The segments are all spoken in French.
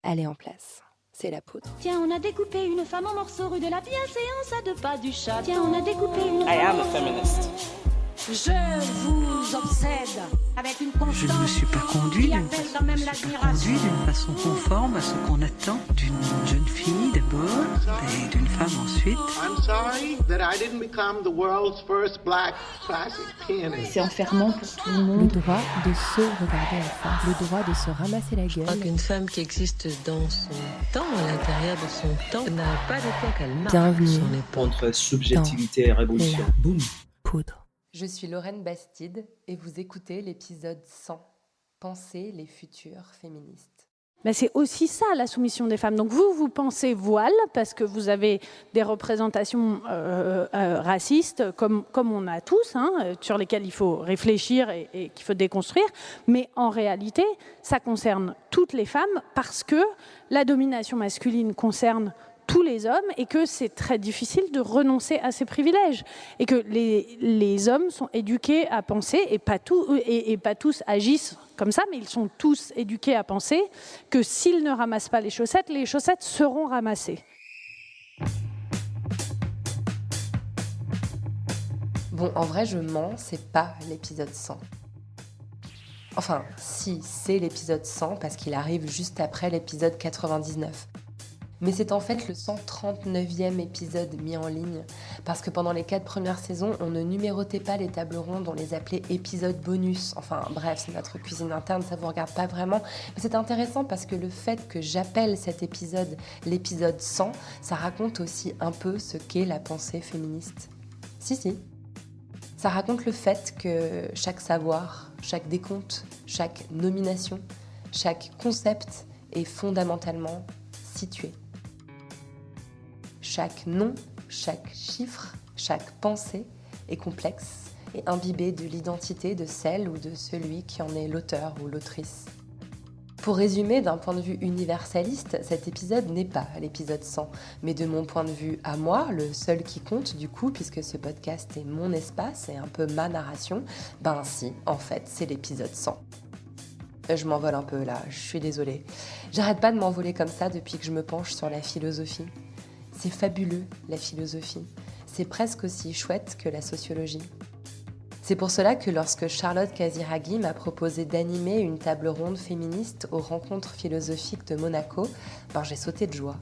elle est en place. C'est la poudre. Tiens, on a découpé une femme en morceaux rue de la bienséance à 2 pas du chat. Tiens, on a découpé une I am a feminist. Je vous obsède avec une constance. Je ne me suis pas conduit qui appelle quand même l'admiration. d'une façon conforme à ce qu'on attend d'une jeune fille d'abord et d'une femme ensuite. I'm sorry that I didn't become the world's first black classic pianist. C'est enfermant pour tout le Le monde. droit de se regarder en face, le droit de se ramasser la Je crois gueule. qu'une femme qui existe dans son temps, à l'intérieur de son temps, n'a pas d'époque, elle marque Bienvenue son époque. Entre subjectivité et révolution. La Boum. poudre. Je suis Lorraine Bastide et vous écoutez l'épisode 100, Penser les futures féministes. Mais c'est aussi ça, la soumission des femmes. Donc vous pensez voile, parce que vous avez des représentations racistes, comme on a tous, sur lesquelles il faut réfléchir et qu'il faut déconstruire. Mais en réalité, ça concerne toutes les femmes, parce que la domination masculine concerne tous les hommes et que c'est très difficile de renoncer à ces privilèges. Et que les hommes sont éduqués à penser, et pas tous agissent comme ça, mais ils sont tous éduqués à penser que s'ils ne ramassent pas les chaussettes seront ramassées. Bon, en vrai, je mens, c'est pas l'épisode 100. Enfin, si, c'est l'épisode 100 parce qu'il arrive juste après l'épisode 99. Mais c'est en fait le 139e épisode mis en ligne, parce que pendant les 4 premières saisons, on ne numérotait pas les tables rondes, on les appelait épisodes bonus. Enfin bref, c'est notre cuisine interne, ça vous regarde pas vraiment. Mais c'est intéressant parce que le fait que j'appelle cet épisode l'épisode 100, ça raconte aussi un peu ce qu'est la pensée féministe. Si. Ça raconte le fait que chaque savoir, chaque décompte, chaque nomination, chaque concept est fondamentalement situé. Chaque nom, chaque chiffre, chaque pensée est complexe et imbibée de l'identité de celle ou de celui qui en est l'auteur ou l'autrice. Pour résumer, d'un point de vue universaliste, cet épisode n'est pas l'épisode 100, mais de mon point de vue à moi, le seul qui compte du coup, puisque ce podcast est mon espace et un peu ma narration, ben si, en fait, c'est l'épisode 100. Je m'envole un peu là, je suis désolée. J'arrête pas de m'envoler comme ça depuis que je me penche sur la philosophie. C'est fabuleux, la philosophie. C'est presque aussi chouette que la sociologie. C'est pour cela que lorsque Charlotte Casiraghi m'a proposé d'animer une table ronde féministe aux rencontres philosophiques de Monaco, ben j'ai sauté de joie.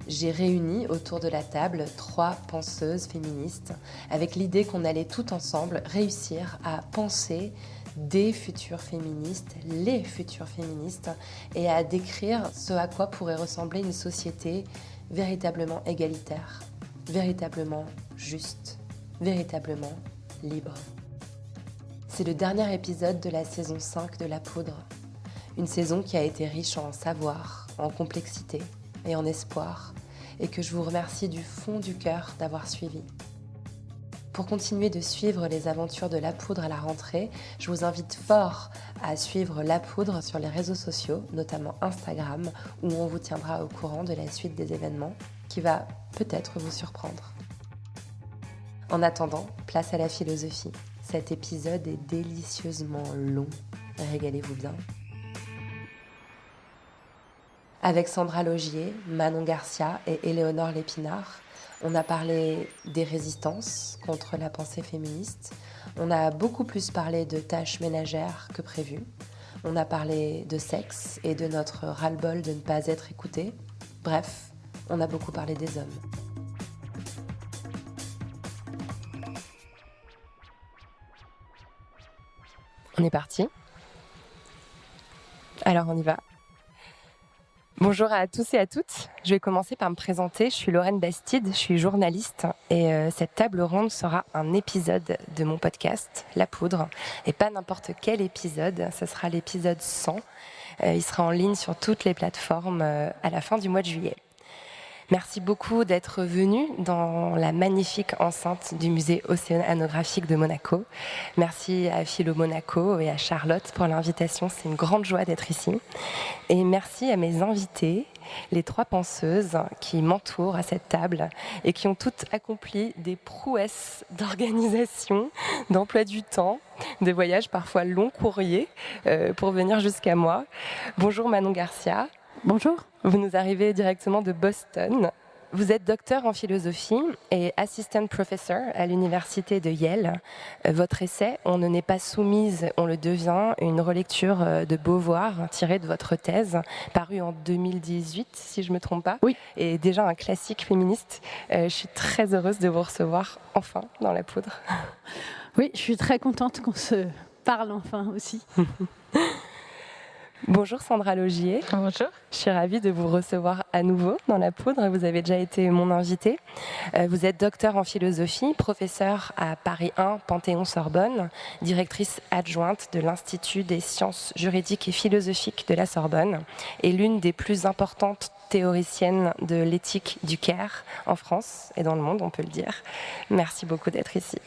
J'ai réuni autour de la table 3 penseuses féministes avec l'idée qu'on allait tout ensemble réussir à penser des futures féministes, les futures féministes, et à décrire ce à quoi pourrait ressembler une société véritablement égalitaire, véritablement juste, véritablement libre. C'est le dernier épisode de la saison 5 de La Poudre, une saison qui a été riche en savoir, en complexité et en espoir, et que je vous remercie du fond du cœur d'avoir suivi. Pour continuer de suivre les aventures de La Poudre à la rentrée, je vous invite fort à suivre La Poudre sur les réseaux sociaux, notamment Instagram, où on vous tiendra au courant de la suite des événements, qui va peut-être vous surprendre. En attendant, place à la philosophie. Cet épisode est délicieusement long. Régalez-vous bien. Avec Sandra Logier, Manon Garcia et Éléonore Lépinard, on a parlé des résistances contre la pensée féministe. On a beaucoup plus parlé de tâches ménagères que prévu. On a parlé de sexe et de notre ras-le-bol de ne pas être écouté. Bref, on a beaucoup parlé des hommes. On est parti. Alors on y va. Bonjour à tous et à toutes. Je vais commencer par me présenter. Je suis Lorraine Bastide, je suis journaliste et cette table ronde sera un épisode de mon podcast, La Poudre. Et pas n'importe quel épisode, ce sera l'épisode 100. Il sera en ligne sur toutes les plateformes à la fin du mois de juillet. Merci beaucoup d'être venu dans la magnifique enceinte du musée océanographique de Monaco. Merci à Philo Monaco et à Charlotte pour l'invitation. C'est une grande joie d'être ici. Et merci à mes invités, les 3 penseuses qui m'entourent à cette table et qui ont toutes accompli des prouesses d'organisation, d'emploi du temps, de voyages parfois long courriers pour venir jusqu'à moi. Bonjour Manon Garcia. Bonjour. Vous nous arrivez directement de Boston. Vous êtes docteur en philosophie et assistant professor à l'université de Yale. Votre essai « On ne n'est pas soumise, on le devient », une relecture de Beauvoir tirée de votre thèse, parue en 2018, si je ne me trompe pas, oui. Et déjà un classique féministe. Je suis très heureuse de vous recevoir enfin dans La Poudre. Oui, je suis très contente qu'on se parle enfin aussi. Bonjour Sandra Logier. Bonjour. Je suis ravie de vous recevoir à nouveau dans La Poudre. Vous avez déjà été mon invitée. Vous êtes docteur en philosophie, professeure à Paris 1, Panthéon-Sorbonne, directrice adjointe de l'Institut des sciences juridiques et philosophiques de la Sorbonne et l'une des plus importantes théoriciennes de l'éthique du Caire en France et dans le monde, on peut le dire. Merci beaucoup d'être ici.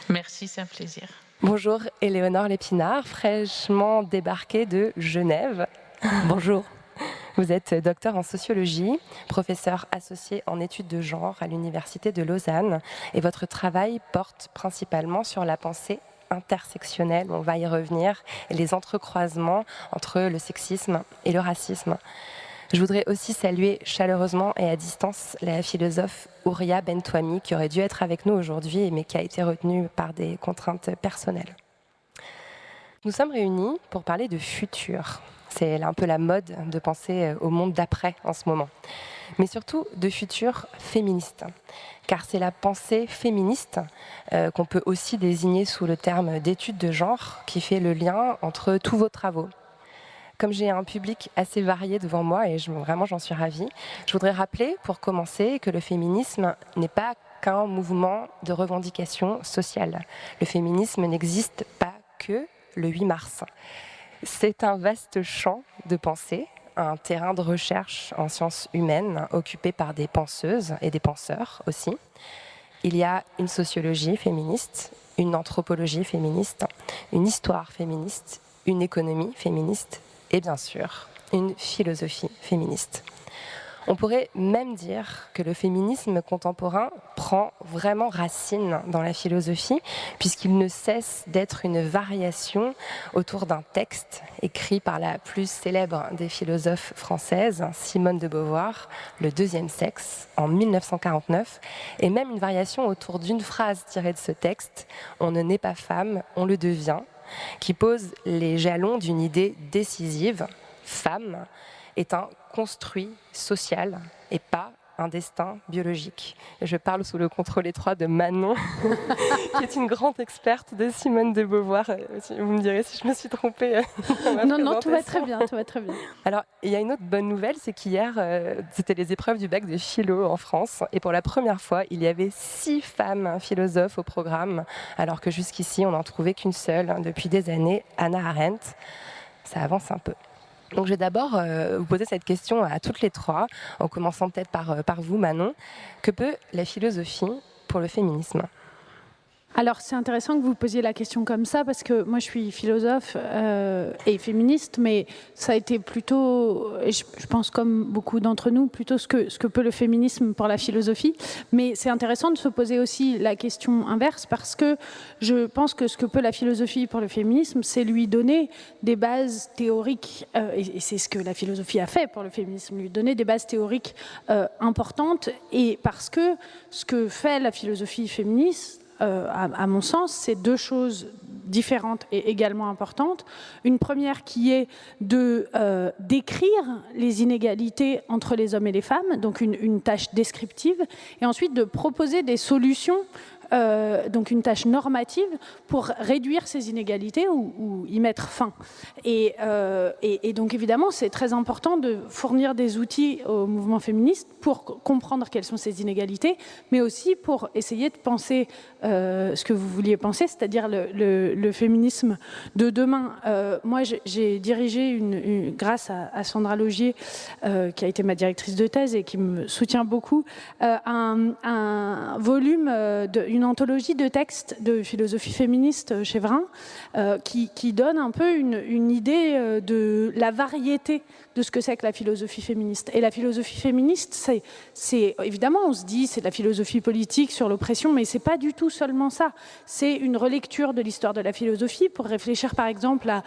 Merci, c'est un plaisir. Bonjour Éléonore Lépinard, fraîchement débarquée de Genève. Bonjour. Vous êtes docteur en sociologie, professeur associé en études de genre à l'Université de Lausanne et votre travail porte principalement sur la pensée intersectionnelle, on va y revenir, et les entrecroisements entre le sexisme et le racisme. Je voudrais aussi saluer chaleureusement et à distance la philosophe Ouria Bentouami qui aurait dû être avec nous aujourd'hui mais qui a été retenue par des contraintes personnelles. Nous sommes réunis pour parler de futur. C'est un peu la mode de penser au monde d'après en ce moment. Mais surtout de futur féministe. Car c'est la pensée féministe qu'on peut aussi désigner sous le terme d'études de genre qui fait le lien entre tous vos travaux. Comme j'ai un public assez varié devant moi, et vraiment j'en suis ravie, je voudrais rappeler, pour commencer, que le féminisme n'est pas qu'un mouvement de revendication sociale. Le féminisme n'existe pas que le 8 mars. C'est un vaste champ de pensée, un terrain de recherche en sciences humaines occupé par des penseuses et des penseurs aussi. Il y a une sociologie féministe, une anthropologie féministe, une histoire féministe, une économie féministe, et bien sûr, une philosophie féministe. On pourrait même dire que le féminisme contemporain prend vraiment racine dans la philosophie, puisqu'il ne cesse d'être une variation autour d'un texte écrit par la plus célèbre des philosophes françaises, Simone de Beauvoir, Le deuxième sexe, en 1949, et même une variation autour d'une phrase tirée de ce texte, « On ne naît pas femme, on le devient », qui pose les jalons d'une idée décisive, femme est un construit social et pas un destin biologique. Je parle sous le contrôle étroit de Manon, qui est une grande experte de Simone de Beauvoir. Vous me direz si je me suis trompée. Non, tout va très bien, tout va très bien. Alors, il y a une autre bonne nouvelle, c'est qu'hier, c'était les épreuves du bac de philo en France, et pour la première fois, il y avait 6 femmes philosophes au programme, alors que jusqu'ici, on n'en trouvait qu'une seule depuis des années, Hannah Arendt. Ça avance un peu. Donc je vais d'abord vous poser cette question à toutes les trois, en commençant peut-être par vous, Manon. Que peut la philosophie pour le féminisme ? Alors c'est intéressant que vous posiez la question comme ça, parce que moi je suis philosophe et féministe, mais ça a été plutôt, et je pense comme beaucoup d'entre nous, plutôt ce que peut le féminisme pour la philosophie. Mais c'est intéressant de se poser aussi la question inverse, parce que je pense que ce que peut la philosophie pour le féminisme, c'est lui donner des bases théoriques, et c'est ce que la philosophie a fait pour le féminisme, lui donner des bases théoriques importantes, et parce que ce que fait la philosophie féministe, à mon sens, c'est 2 choses différentes et également importantes. Une première qui est de décrire les inégalités entre les hommes et les femmes, donc une tâche descriptive, et ensuite de proposer des solutions, donc une tâche normative pour réduire ces inégalités ou y mettre fin. Et donc évidemment, c'est très important de fournir des outils au mouvement féministe pour comprendre quelles sont ces inégalités, mais aussi pour essayer de penser ce que vous vouliez penser, c'est-à-dire le féminisme de demain. Moi, j'ai dirigé, grâce à Sandra Logier, qui a été ma directrice de thèse et qui me soutient beaucoup, un volume, une anthologie de textes de philosophie féministe chez Vrin qui donne un peu une idée de la variété de ce que c'est que la philosophie féministe. Et la philosophie féministe, c'est évidemment, on se dit, c'est de la philosophie politique sur l'oppression, mais c'est pas du tout seulement ça. C'est une relecture de l'histoire de la philosophie pour réfléchir, par exemple, à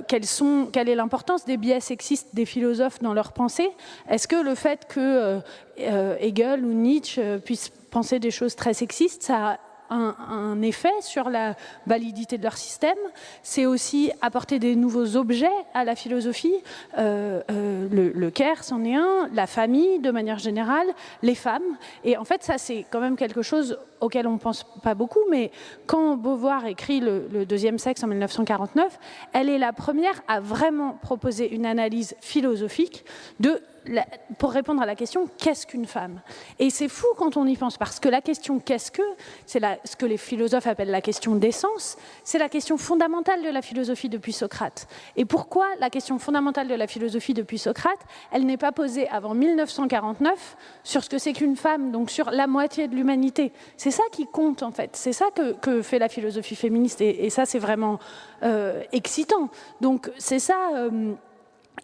quelle est l'importance des biais sexistes des philosophes dans leur pensée. Est-ce que le fait que Hegel ou Nietzsche puissent penser des choses très sexistes, ça a un effet sur la validité de leur système? C'est aussi apporter des nouveaux objets à la philosophie. Le care, c'en est un, la famille de manière générale, les femmes. Et en fait, ça, c'est quand même quelque chose auquel on ne pense pas beaucoup, mais quand Beauvoir écrit le deuxième sexe en 1949, elle est la première à vraiment proposer une analyse philosophique pour répondre à la question « qu'est-ce qu'une femme ?» Et c'est fou quand on y pense, parce que la question « qu'est-ce que ?» c'est ce que les philosophes appellent la question d'essence, c'est la question fondamentale de la philosophie depuis Socrate. Et pourquoi la question fondamentale de la philosophie depuis Socrate, elle n'est pas posée avant 1949 sur ce que c'est qu'une femme, donc sur la moitié de l'humanité? C'est ça qui compte, en fait. C'est ça que fait la philosophie féministe, et ça, c'est vraiment excitant. Donc, c'est ça...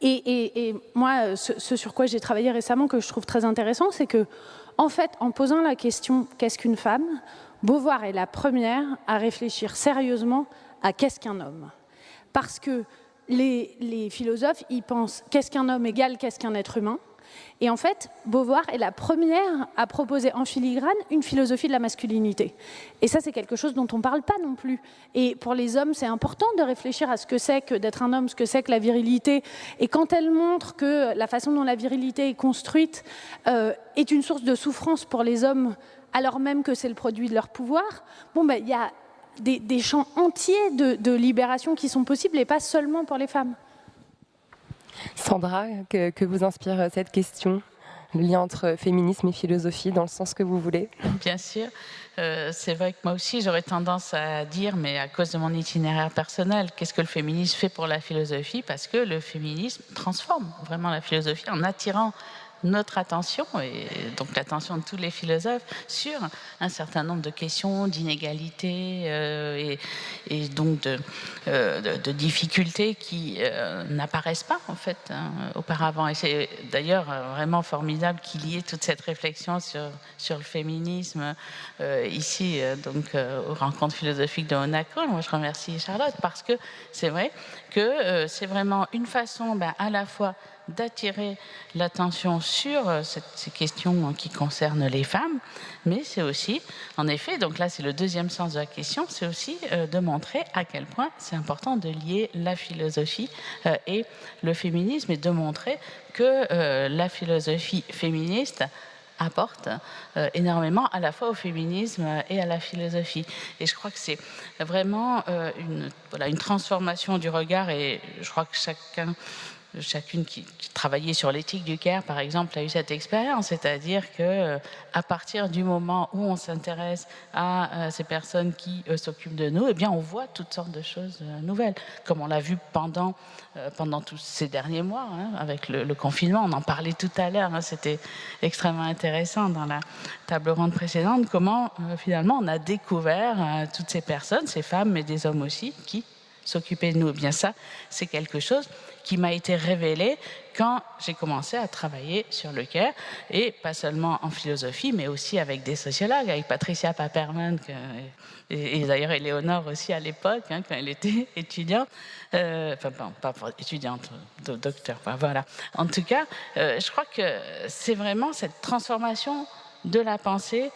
Et moi, ce sur quoi j'ai travaillé récemment, que je trouve très intéressant, c'est que, en fait, en posant la question « qu'est-ce qu'une femme ?», Beauvoir est la première à réfléchir sérieusement à « qu'est-ce qu'un homme ?» Parce que les philosophes, ils pensent « qu'est-ce qu'un homme égale qu'est-ce qu'un être humain ?» Et en fait, Beauvoir est la première à proposer en filigrane une philosophie de la masculinité. Et ça, c'est quelque chose dont on ne parle pas non plus. Et pour les hommes, c'est important de réfléchir à ce que c'est que d'être un homme, ce que c'est que la virilité. Et quand elle montre que la façon dont la virilité est construite est une source de souffrance pour les hommes, alors même que c'est le produit de leur pouvoir, il y a des champs entiers de libération qui sont possibles, et pas seulement pour les femmes. Sandra, que vous inspire cette question, le lien entre féminisme et philosophie, dans le sens que vous voulez? Bien sûr, c'est vrai que moi aussi j'aurais tendance à dire, mais à cause de mon itinéraire personnel, qu'est-ce que le féminisme fait pour la philosophie? Parce que le féminisme transforme vraiment la philosophie en attirant notre attention, et donc l'attention de tous les philosophes, sur un certain nombre de questions, d'inégalités et donc de difficultés qui n'apparaissent pas en fait auparavant. Et c'est d'ailleurs vraiment formidable qu'il y ait toute cette réflexion sur le féminisme ici, aux rencontres philosophiques de Monaco. Moi, je remercie Charlotte, parce que c'est vrai que c'est vraiment une façon à la fois d'attirer l'attention sur ces questions qui concernent les femmes, mais c'est aussi, en effet, donc là c'est le deuxième sens de la question, c'est aussi de montrer à quel point c'est important de lier la philosophie et le féminisme, et de montrer que la philosophie féministe apporte énormément à la fois au féminisme et à la philosophie. Et je crois que c'est vraiment une transformation du regard, et je crois que chacune qui travaillait sur l'éthique du care, par exemple, a eu cette expérience, c'est-à-dire que à partir du moment où on s'intéresse à ces personnes qui s'occupent de nous, eh bien, on voit toutes sortes de choses nouvelles, comme on l'a vu pendant tous ces derniers mois, avec le confinement. On en parlait tout à l'heure, c'était extrêmement intéressant dans la table ronde précédente, comment finalement on a découvert toutes ces personnes, ces femmes, mais des hommes aussi, qui s'occupaient de nous. Eh bien ça, c'est quelque chose qui m'a été révélé quand j'ai commencé à travailler sur le care, et pas seulement en philosophie, mais aussi avec des sociologues, avec Patricia Paperman, et d'ailleurs Éléonore aussi à l'époque, quand elle était étudiante, pas étudiante, docteur, voilà. En tout cas, je crois que c'est vraiment cette transformation de la pensée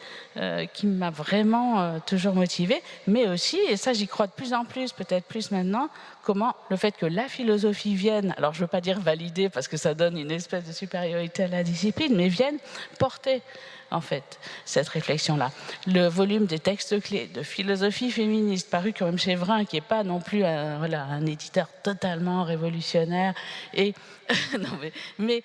qui m'a vraiment toujours motivée, mais aussi, et ça j'y crois de plus en plus, peut-être plus maintenant, comment le fait que la philosophie vienne, alors je ne veux pas dire valider parce que ça donne une espèce de supériorité à la discipline, mais vienne porter en fait cette réflexion-là. Le volume des textes clés de philosophie féministe paru quand même chez Vrin, qui n'est pas non plus un éditeur totalement révolutionnaire, et mais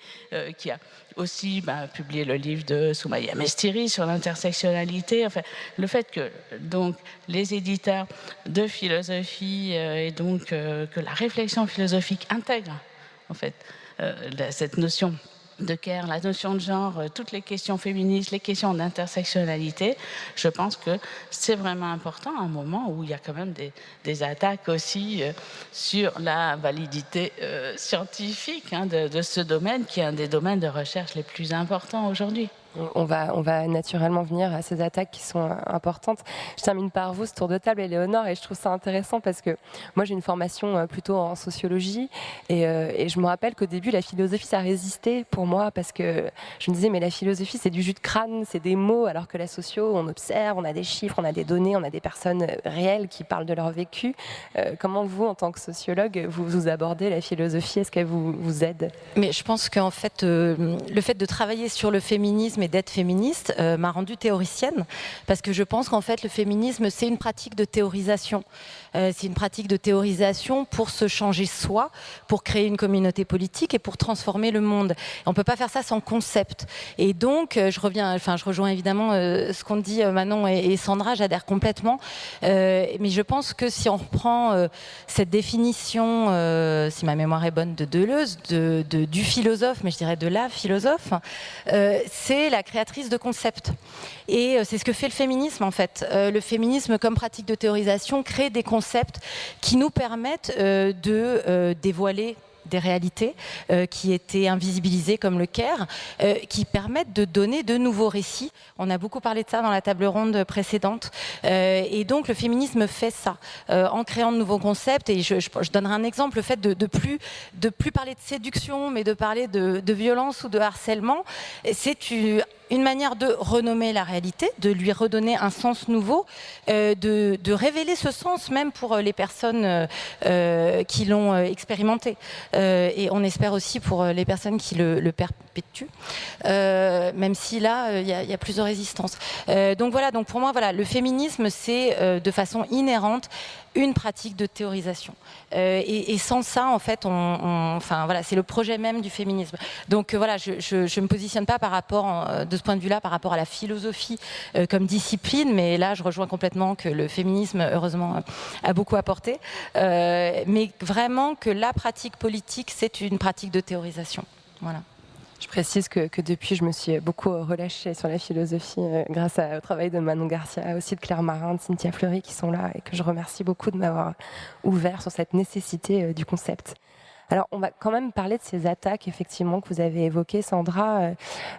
qui a aussi publié le livre de Soumaya Mestiri sur l'intersectionnalité. Enfin, le fait que donc les éditeurs de philosophie et donc que la réflexion philosophique intègre en fait cette notion de care, la notion de genre, toutes les questions féministes, les questions d'intersectionnalité, je pense que c'est vraiment important à un moment où il y a quand même des attaques aussi sur la validité scientifique de ce domaine, qui est un des domaines de recherche les plus importants aujourd'hui. On va naturellement venir à ces attaques qui sont importantes. Je termine par vous, ce tour de table, Éléonore, et je trouve ça intéressant parce que moi j'ai une formation plutôt en sociologie et je me rappelle qu'au début la philosophie ça résistait pour moi parce que je me disais mais la philosophie c'est du jus de crâne, c'est des mots, alors que la socio on observe, on a des chiffres, on a des données, on a des personnes réelles qui parlent de leur vécu. Comment vous, en tant que sociologue, vous abordez la philosophie? Est-ce qu'elle vous aide? Mais je pense qu'en fait, le fait de travailler sur le féminisme et d'être féministe m'a rendue théoricienne, parce que je pense qu'en fait le féminisme c'est une pratique de théorisation. C'est une pratique de théorisation pour se changer soi, pour créer une communauté politique et pour transformer le monde. On ne peut pas faire ça sans concept. Et donc, je rejoins évidemment ce qu'ont dit Manon et Sandra, j'adhère complètement. Mais je pense que si on reprend cette définition, si ma mémoire est bonne, de Deleuze, du philosophe, mais je dirais de la philosophe, c'est la créatrice de concepts. Et c'est ce que fait le féminisme en fait. Le féminisme comme pratique de théorisation crée des concepts qui nous permettent de dévoiler des réalités qui étaient invisibilisées comme le care, qui permettent de donner de nouveaux récits. On a beaucoup parlé de ça dans la table ronde précédente. Et donc le féminisme fait ça, en créant de nouveaux concepts. Et je donnerai un exemple, le fait de plus parler de séduction, mais de parler de violence ou de harcèlement, c'est une manière de renommer la réalité, de lui redonner un sens nouveau, de révéler ce sens même pour les personnes qui l'ont expérimenté. Et on espère aussi pour les personnes qui le perpétuent, même si là, il y a plus de résistance. Donc pour moi, le féminisme, c'est de façon inhérente une pratique de théorisation. Et sans ça, en fait, c'est le projet même du féminisme. Donc je me positionne pas par rapport, de ce point de vue-là, par rapport à la philosophie comme discipline, mais là, je rejoins complètement que le féminisme, heureusement, a beaucoup apporté. Mais vraiment que la pratique politique, c'est une pratique de théorisation. Voilà. Je précise que depuis, je me suis beaucoup relâchée sur la philosophie grâce au travail de Manon Garcia, aussi de Claire Marin, de Cynthia Fleury qui sont là et que je remercie beaucoup de m'avoir ouvert sur cette nécessité du concept. Alors, on va quand même parler de ces attaques, effectivement, que vous avez évoquées, Sandra.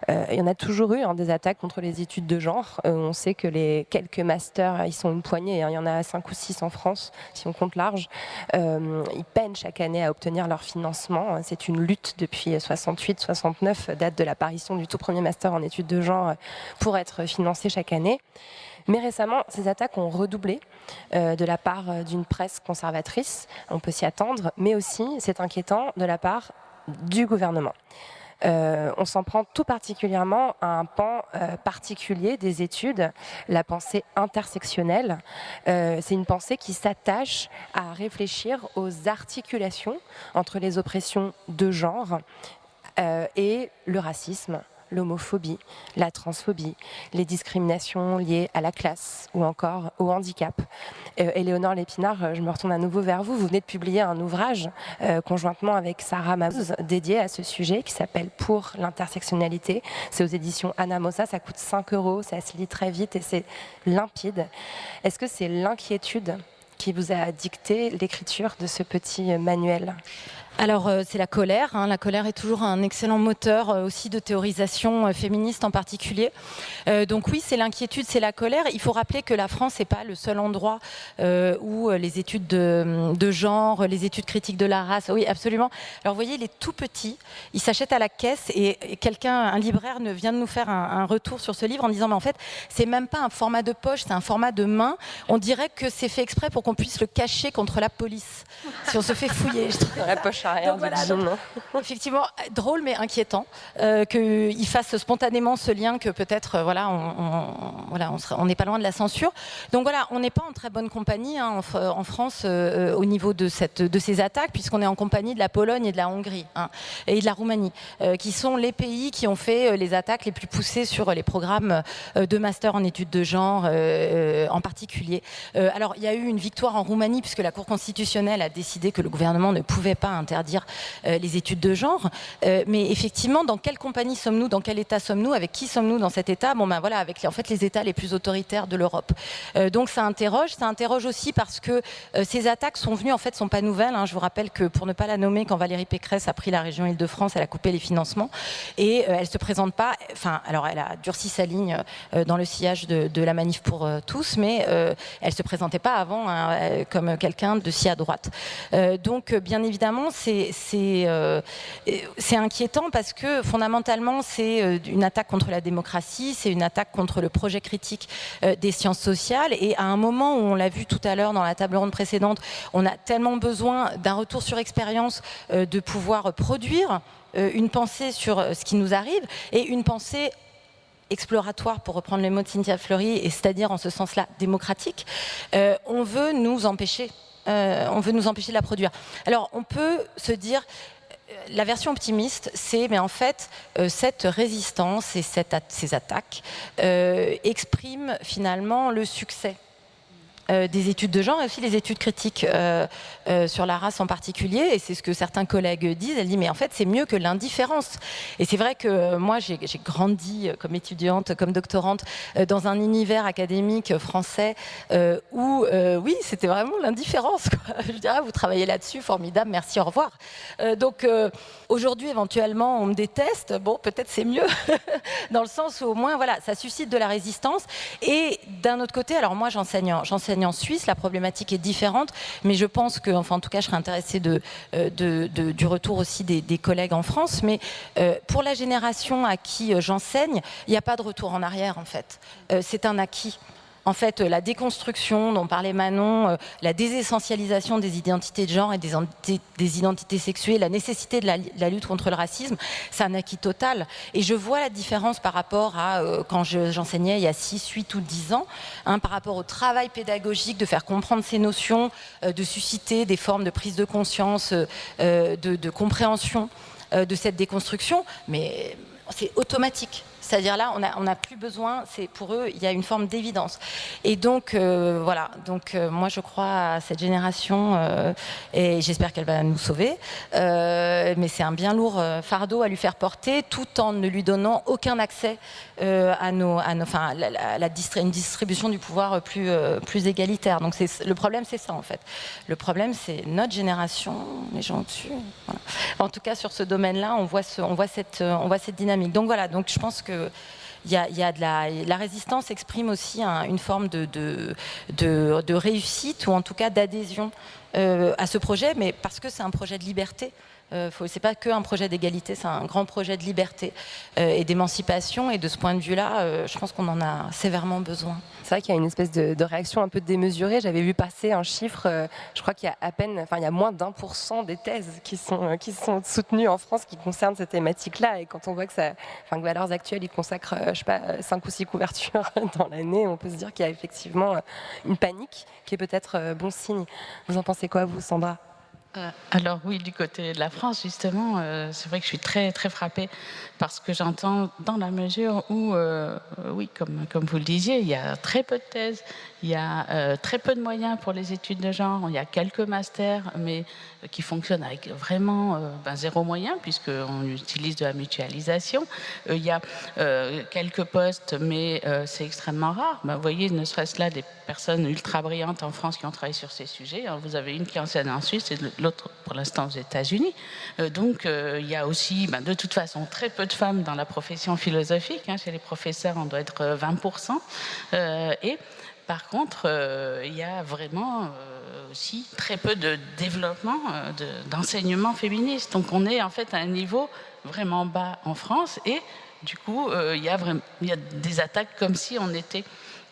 Il y en a toujours eu, des attaques contre les études de genre. On sait que les quelques masters, ils sont une poignée. Il y en a 5 ou 6 en France, si on compte large. Ils peinent chaque année à obtenir leur financement. C'est une lutte depuis 68-69, date de l'apparition du tout premier master en études de genre, pour être financé chaque année. Mais récemment, ces attaques ont redoublé de la part d'une presse conservatrice, on peut s'y attendre, mais aussi, c'est inquiétant, de la part du gouvernement. On s'en prend tout particulièrement à un pan particulier des études, la pensée intersectionnelle. C'est une pensée qui s'attache à réfléchir aux articulations entre les oppressions de genre et le racisme, l'homophobie, la transphobie, les discriminations liées à la classe ou encore au handicap. Éléonore Lépinard, je me retourne à nouveau vers vous. Vous venez de publier un ouvrage conjointement avec Sarah Mabuse dédié à ce sujet qui s'appelle « Pour l'intersectionnalité ». C'est aux éditions Anna Mossa, ça coûte 5 €, ça se lit très vite et c'est limpide. Est-ce que c'est l'inquiétude qui vous a dicté l'écriture de ce petit manuel ? Alors c'est la colère. La colère est toujours un excellent moteur aussi de théorisation féministe en particulier. Donc oui, c'est l'inquiétude, c'est la colère. Il faut rappeler que la France n'est pas le seul endroit où les études de genre, les études critiques de la race, oui absolument. Alors vous voyez, les tout petits, ils s'achètent à la caisse et un libraire vient de nous faire un retour sur ce livre en disant mais en fait c'est même pas un format de poche, c'est un format de main. On dirait que c'est fait exprès pour qu'on puisse le cacher contre la police si on se fait fouiller. Dans la poche. Donc, effectivement, drôle mais inquiétant qu'il fasse spontanément ce lien que peut-être on n'est pas loin de la censure. Donc voilà, on n'est pas en très bonne compagnie en France au niveau de ces attaques, puisqu'on est en compagnie de la Pologne et de la Hongrie et de la Roumanie, qui sont les pays qui ont fait les attaques les plus poussées sur les programmes de master en études de genre en particulier. Alors il y a eu une victoire en Roumanie puisque la Cour constitutionnelle a décidé que le gouvernement ne pouvait pas interdire interdire les études de genre. Mais effectivement, dans quelle compagnie sommes-nous, dans quel État sommes-nous, avec qui sommes-nous dans cet État? Bon, ben voilà, avec en fait les États les plus autoritaires de l'Europe. Donc ça interroge aussi parce que ces attaques sont venues, en fait, sont pas nouvelles. Hein. Je vous rappelle que, pour ne pas la nommer, quand Valérie Pécresse a pris la région Île-de-France, elle a coupé les financements et elle se présente pas. Enfin, alors elle a durci sa ligne dans le sillage de la manif pour tous, mais elle se présentait pas avant hein, comme quelqu'un de si à droite. Donc, bien évidemment, c'est inquiétant parce que fondamentalement, c'est une attaque contre la démocratie, c'est une attaque contre le projet critique des sciences sociales. Et à un moment où, on l'a vu tout à l'heure dans la table ronde précédente, on a tellement besoin d'un retour sur expérience, de pouvoir produire une pensée sur ce qui nous arrive et une pensée exploratoire, pour reprendre les mots de Cynthia Fleury, et c'est-à-dire en ce sens-là démocratique, on veut nous empêcher de la produire. Alors on peut se dire, la version optimiste, c'est mais en fait cette résistance et ces attaques expriment finalement le succès des études de genre et aussi les études critiques sur la race en particulier, et c'est ce que certains collègues disent. Elle dit mais en fait c'est mieux que l'indifférence. Et c'est vrai que moi j'ai grandi comme étudiante, comme doctorante dans un univers académique français où oui c'était vraiment l'indifférence. Je dirais vous travaillez là-dessus, formidable, merci, au revoir. Donc aujourd'hui éventuellement on me déteste, bon peut-être c'est mieux dans le sens où au moins voilà ça suscite de la résistance. Et d'un autre côté, alors moi j'enseigne en Suisse, la problématique est différente, mais je pense que, enfin en tout cas je serais intéressée du retour aussi des collègues en France, mais pour la génération à qui j'enseigne, il n'y a pas de retour en arrière en fait, c'est un acquis. En fait, la déconstruction dont parlait Manon, la désessentialisation des identités de genre et des identités sexuées, la nécessité de la lutte contre le racisme, c'est un acquis total. Et je vois la différence par rapport à quand j'enseignais il y a 6, 8 ou 10 ans, hein, par rapport au travail pédagogique, de faire comprendre ces notions, de susciter des formes de prise de conscience, de compréhension de cette déconstruction, mais c'est automatique. C'est-à-dire là, on n'a plus besoin, c'est pour eux, il y a une forme d'évidence. Et donc, voilà, donc moi je crois à cette génération et j'espère qu'elle va nous sauver. Mais c'est un bien lourd fardeau à lui faire porter, tout en ne lui donnant aucun accès à une distribution du pouvoir plus égalitaire. Donc le problème, c'est ça en fait. Le problème, c'est notre génération, les gens au-dessus. Voilà. En tout cas, sur ce domaine-là, on voit cette dynamique. Donc voilà, donc je pense que la résistance exprime aussi une forme de réussite ou en tout cas d'adhésion à ce projet, mais parce que c'est un projet de liberté. C'est pas qu'un projet d'égalité, c'est un grand projet de liberté et d'émancipation, et de ce point de vue-là, je pense qu'on en a sévèrement besoin. C'est vrai qu'il y a une espèce de réaction un peu démesurée. J'avais vu passer un chiffre, je crois qu'il y a il y a moins d'1% des thèses qui sont soutenues en France qui concernent cette thématique-là. Et quand on voit que Valeurs Actuelles, ils consacrent, je sais pas, 5 ou 6 couvertures dans l'année, on peut se dire qu'il y a effectivement une panique qui est peut-être bon signe. Vous en pensez quoi, vous, Sandra ? Alors oui, du côté de la France, justement, c'est vrai que je suis très, très frappée par ce que j'entends, dans la mesure où, oui, comme vous le disiez, il y a très peu de thèses, il y a très peu de moyens pour les études de genre, il y a quelques masters, mais qui fonctionnent avec vraiment zéro moyen, puisqu'on utilise de la mutualisation. Il y a quelques postes, mais c'est extrêmement rare. Vous voyez, ne serait-ce là des personnes ultra brillantes en France qui ont travaillé sur ces sujets. Alors, vous avez une qui enseigne en Suisse et l'autre, pour l'instant, aux États-Unis. Donc, il y a aussi, de toute façon, très peu de femmes dans la profession philosophique. Hein. Chez les professeurs, on doit être 20%. Et par contre, il y a vraiment aussi très peu de développement d'enseignement féministe. Donc on est en fait à un niveau vraiment bas en France, et du coup, il y a des attaques comme si on était...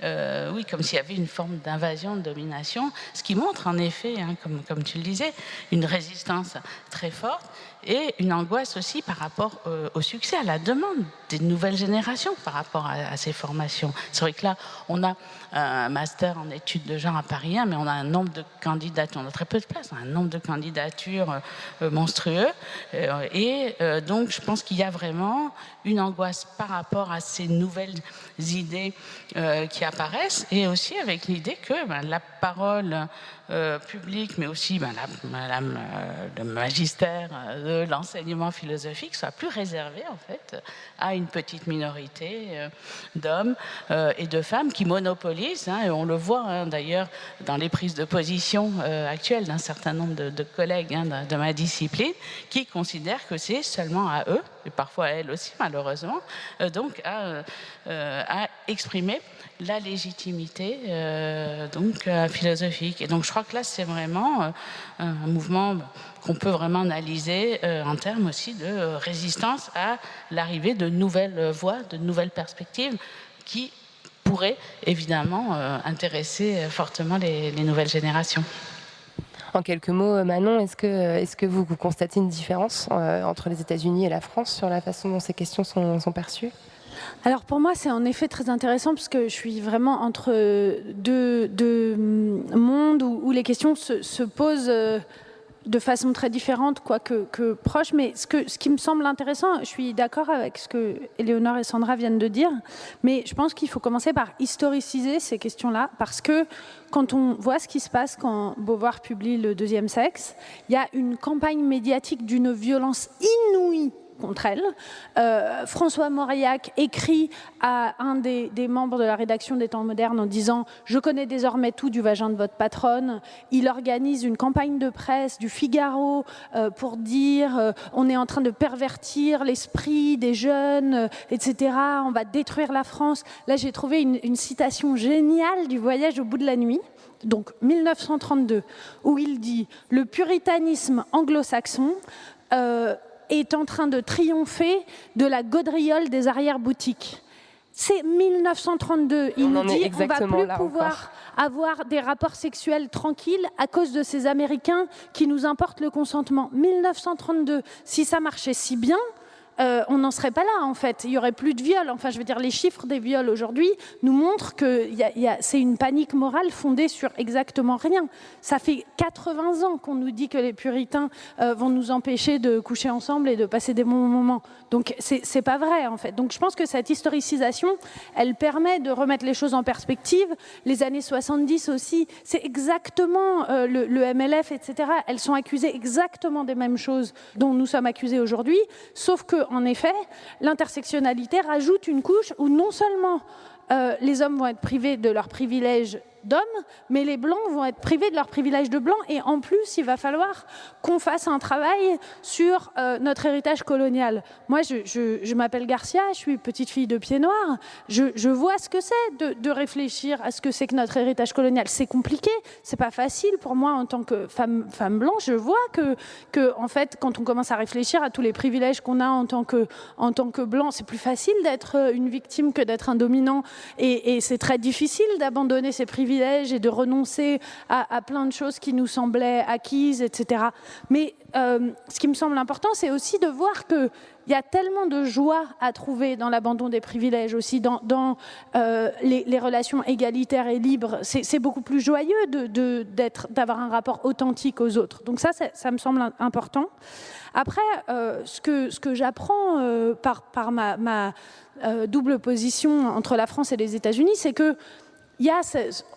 comme s'il y avait une forme d'invasion, de domination, ce qui montre en effet, hein, comme tu le disais, une résistance très forte et une angoisse aussi par rapport au succès, à la demande des nouvelles générations par rapport à ces formations. C'est vrai que là, on a un master en études de genre à Paris 1, mais on a un nombre de candidatures, on a très peu de place, on a un nombre de candidatures monstrueux, et donc je pense qu'il y a vraiment une angoisse par rapport à ces nouvelles idées qui apparaissent, et aussi avec l'idée que la parole publique, mais aussi le magistère de l'enseignement philosophique soit plus réservé en fait à une petite minorité d'hommes et de femmes qui monopolisent, et on le voit d'ailleurs dans les prises de position actuelles d'un certain nombre de collègues de ma discipline, qui considèrent que c'est seulement à eux, et parfois à elles aussi malheureusement, donc à exprimer la légitimité philosophique. Et donc je crois que là c'est vraiment un mouvement qu'on peut vraiment analyser en termes aussi de résistance à l'arrivée de nouvelles voies, de nouvelles perspectives qui pourraient évidemment intéresser fortement les nouvelles générations. En quelques mots, Manon, est-ce que vous constatez une différence entre les États-Unis et la France sur la façon dont ces questions sont perçues ? Alors pour moi, c'est en effet très intéressant parce que je suis vraiment entre deux mondes où les questions se posent de façon très différente, quoique proche. Mais ce qui me semble intéressant, je suis d'accord avec ce que Éléonore et Sandra viennent de dire, mais je pense qu'il faut commencer par historiciser ces questions-là, parce que quand on voit ce qui se passe quand Beauvoir publie Le Deuxième Sexe, il y a une campagne médiatique d'une violence inouïe contre elle. François Mauriac écrit à un des membres de la rédaction des Temps modernes en disant « Je connais désormais tout du vagin de votre patronne ». Il organise une campagne de presse du Figaro pour dire « On est en train de pervertir l'esprit des jeunes, etc. On va détruire la France ». Là, j'ai trouvé une citation géniale du Voyage au bout de la nuit, donc 1932, où il dit « Le puritanisme anglo-saxon est en train de triompher de la gaudriole des arrière-boutiques ». C'est 1932. Il nous dit on ne va plus pouvoir avoir des rapports sexuels tranquilles à cause de ces Américains qui nous importent le consentement. 1932. Si ça marchait si bien, on n'en serait pas là, en fait. Il n'y aurait plus de viols. Enfin, je veux dire, les chiffres des viols aujourd'hui nous montrent que c'est une panique morale fondée sur exactement rien. Ça fait 80 ans qu'on nous dit que les puritains vont nous empêcher de coucher ensemble et de passer des bons moments. Donc, c'est pas vrai, en fait. Donc, je pense que cette historicisation, elle permet de remettre les choses en perspective. Les années 70 aussi, c'est exactement le MLF, etc. Elles sont accusées exactement des mêmes choses dont nous sommes accusés aujourd'hui, sauf que en effet, l'intersectionnalité rajoute une couche où non seulement les hommes vont être privés de leurs privilèges d'hommes, mais les blancs vont être privés de leurs privilèges de blancs. Et en plus, il va falloir qu'on fasse un travail sur notre héritage colonial. Moi, je m'appelle Garcia, je suis petite fille de pied noir. Je vois ce que c'est de réfléchir à ce que c'est que notre héritage colonial. C'est compliqué, c'est pas facile pour moi en tant que femme blanche. Je vois que en fait, quand on commence à réfléchir à tous les privilèges qu'on a en tant que blanc, c'est plus facile d'être une victime que d'être un dominant. Et c'est très difficile d'abandonner ces privilèges et de renoncer à plein de choses qui nous semblaient acquises, etc. Mais ce qui me semble important, c'est aussi de voir qu'il y a tellement de joie à trouver dans l'abandon des privilèges, aussi dans les relations égalitaires et libres. C'est beaucoup plus joyeux d'avoir un rapport authentique aux autres. Donc ça me semble important. Après, ce que j'apprends par ma double position entre la France et les États-Unis, c'est que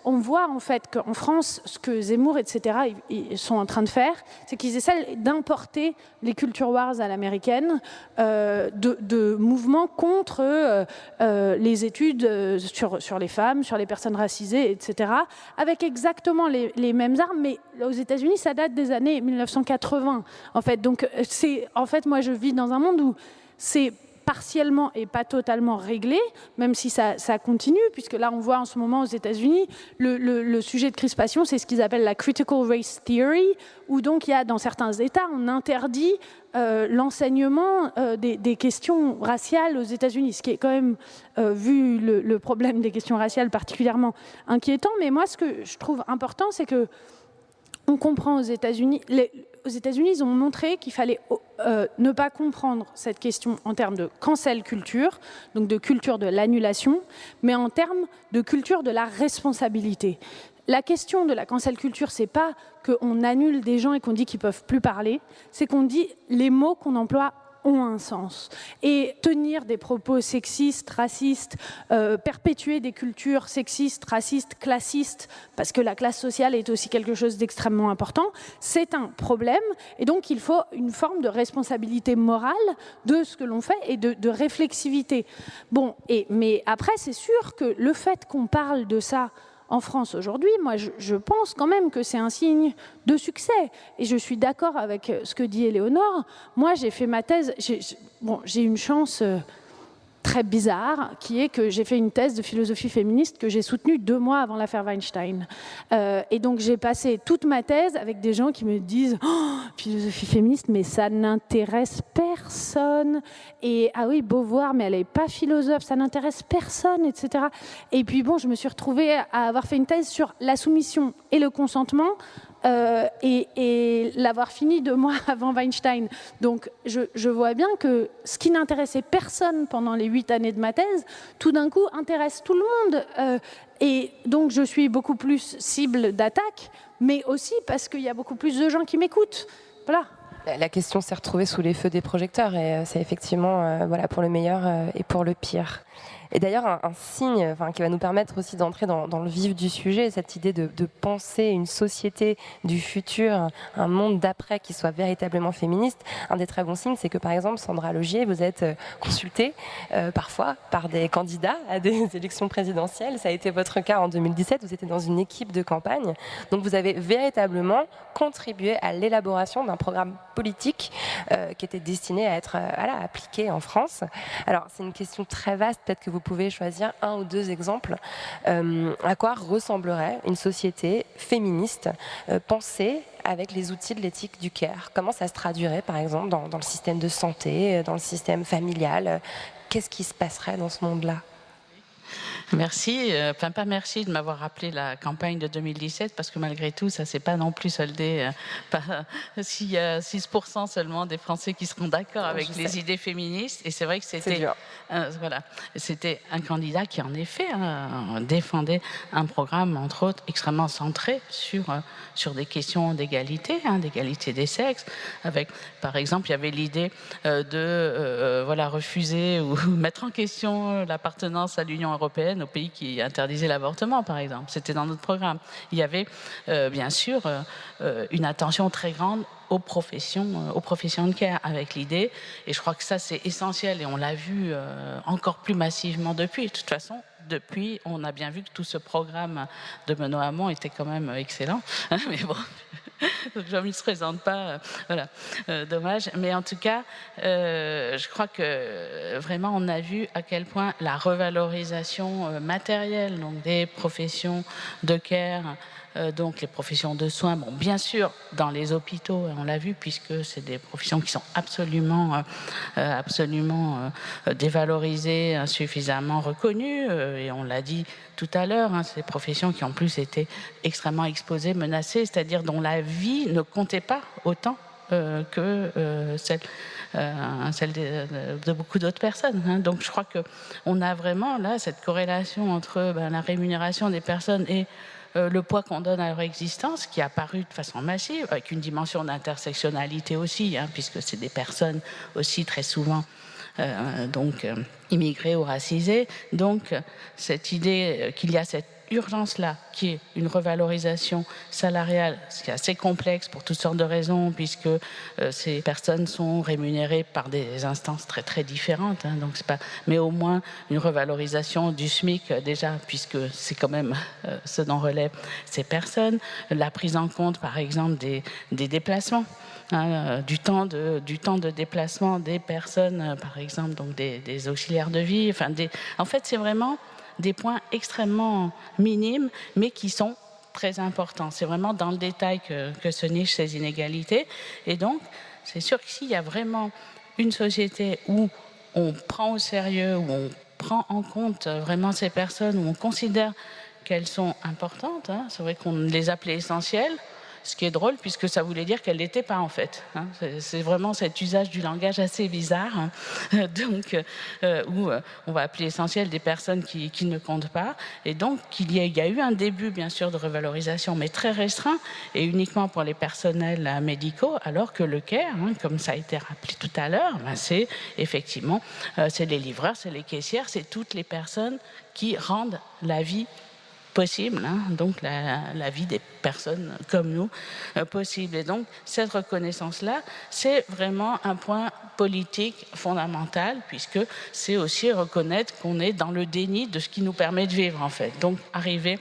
on voit en fait qu'en France, ce que Zemmour, etc., ils sont en train de faire, c'est qu'ils essaient d'importer les culture wars à l'américaine, de mouvements contre les études sur les femmes, sur les personnes racisées, etc., avec exactement les mêmes armes, mais aux États-Unis, ça date des années 1980, en fait. Donc, moi, je vis dans un monde où c'est partiellement et pas totalement réglé, même si ça continue, puisque là, on voit en ce moment aux États-Unis, le sujet de crispation, c'est ce qu'ils appellent la critical race theory, où donc il y a dans certains États, on interdit l'enseignement des questions raciales aux États-Unis, ce qui est quand même, vu le problème des questions raciales, particulièrement inquiétant. Mais moi, ce que je trouve important, c'est que on comprend aux États-Unis, ils ont montré qu'il fallait ne pas comprendre cette question en termes de cancel culture, donc de culture de l'annulation, mais en termes de culture de la responsabilité. La question de la cancel culture, c'est pas qu'on annule des gens et qu'on dit qu'ils peuvent plus parler, c'est qu'on dit les mots qu'on emploie ont un sens. Et tenir des propos sexistes, racistes, perpétuer des cultures sexistes, racistes, classistes, parce que la classe sociale est aussi quelque chose d'extrêmement important, c'est un problème. Et donc, il faut une forme de responsabilité morale de ce que l'on fait et de réflexivité. Bon, mais après, c'est sûr que le fait qu'on parle de ça en France aujourd'hui, moi, je pense quand même que c'est un signe de succès. Et je suis d'accord avec ce que dit Éléonore. Moi, j'ai fait ma thèse. J'ai une chance très bizarre, qui est que j'ai fait une thèse de philosophie féministe que j'ai soutenue 2 mois avant l'affaire Weinstein. Et donc, j'ai passé toute ma thèse avec des gens qui me disent oh, philosophie féministe, mais ça n'intéresse personne. Et ah oui, Beauvoir, mais elle n'est pas philosophe, ça n'intéresse personne, etc. Et puis bon, je me suis retrouvée à avoir fait une thèse sur la soumission et le consentement. Et l'avoir fini 2 mois avant Weinstein. Donc je vois bien que ce qui n'intéressait personne pendant les 8 années de ma thèse, tout d'un coup intéresse tout le monde. Et donc je suis beaucoup plus cible d'attaque, mais aussi parce qu'il y a beaucoup plus de gens qui m'écoutent. Voilà. La question s'est retrouvée sous les feux des projecteurs et c'est effectivement voilà, pour le meilleur et pour le pire. Et d'ailleurs, un signe qui va nous permettre aussi d'entrer dans le vif du sujet, cette idée de penser une société du futur, un monde d'après qui soit véritablement féministe. Un des très bons signes, c'est que par exemple, Sandra Logier, vous êtes consultée parfois par des candidats à des élections présidentielles. Ça a été votre cas en 2017, vous étiez dans une équipe de campagne. Donc vous avez véritablement contribué à l'élaboration d'un programme politique qui était destiné à être appliqué en France. Alors c'est une question très vaste, peut-être que vous pouvez choisir 1 ou 2 exemples. À quoi ressemblerait une société féministe pensée avec les outils de l'éthique du care? Comment ça se traduirait, par exemple, dans le système de santé, dans le système familial? Qu'est-ce qui se passerait dans ce monde-là? Merci, pas merci de m'avoir rappelé la campagne de 2017 parce que malgré tout, ça s'est pas non plus soldé s'il y a 6% seulement des Français qui seront d'accord avec les idées féministes. Et c'est vrai que c'était c'était un candidat qui en effet défendait un programme entre autres extrêmement centré sur des questions d'égalité, d'égalité des sexes. Avec par exemple, il y avait l'idée de refuser ou mettre en question l'appartenance à l'Union européenne, aux pays qui interdisaient l'avortement, par exemple. C'était dans notre programme. Il y avait, bien sûr, une attention très grande aux professions de care, avec l'idée, et je crois que ça, c'est essentiel, et on l'a vu encore plus massivement depuis. De toute façon, depuis, on a bien vu que tout ce programme de Benoît Hamon était quand même excellent. Mais bon, je ne me présente pas, dommage. Mais en tout cas, je crois que vraiment, on a vu à quel point la revalorisation matérielle, donc des professions de care, donc les professions de soins, bon, bien sûr, dans les hôpitaux, on l'a vu, puisque c'est des professions qui sont absolument dévalorisées, insuffisamment reconnues, et on l'a dit tout à l'heure, ces professions qui en plus étaient extrêmement exposées, menacées, c'est-à-dire dont la vie ne comptait pas autant que celle de beaucoup d'autres personnes. Donc je crois qu'on a vraiment là cette corrélation entre la rémunération des personnes et le poids qu'on donne à leur existence, qui est apparu de façon massive, avec une dimension d'intersectionnalité aussi, puisque c'est des personnes aussi très souvent immigrées ou racisées. Donc cette idée qu'il y a cette urgence-là, qui est une revalorisation salariale, ce qui est assez complexe pour toutes sortes de raisons, puisque ces personnes sont rémunérées par des instances très très différentes, donc c'est pas, mais au moins une revalorisation du SMIC déjà, puisque c'est quand même ce dont relèvent ces personnes, la prise en compte par exemple des déplacements. Du temps de déplacement des personnes, par exemple, donc des auxiliaires de vie. En fait, c'est vraiment des points extrêmement minimes, mais qui sont très importants. C'est vraiment dans le détail que se nichent ces inégalités. Et donc, c'est sûr que s'il y a vraiment une société où on prend au sérieux, où on prend en compte vraiment ces personnes, où on considère qu'elles sont importantes, c'est vrai qu'on les appelait essentielles, ce qui est drôle puisque ça voulait dire qu'elle n'était pas en fait. Hein. C'est vraiment cet usage du langage assez bizarre, hein. Donc, où on va appeler essentiel des personnes qui ne comptent pas. Et donc, il y a eu un début, bien sûr, de revalorisation, mais très restreint, et uniquement pour les personnels médicaux, alors que le care, hein, comme ça a été rappelé tout à l'heure, ben c'est effectivement, c'est les livreurs, c'est les caissières, c'est toutes les personnes qui rendent la vie possible, hein, donc la vie des personnes comme nous possible. Et donc, cette reconnaissance-là, c'est vraiment un point politique fondamental, puisque c'est aussi reconnaître qu'on est dans le déni de ce qui nous permet de vivre, en fait. Donc, arriver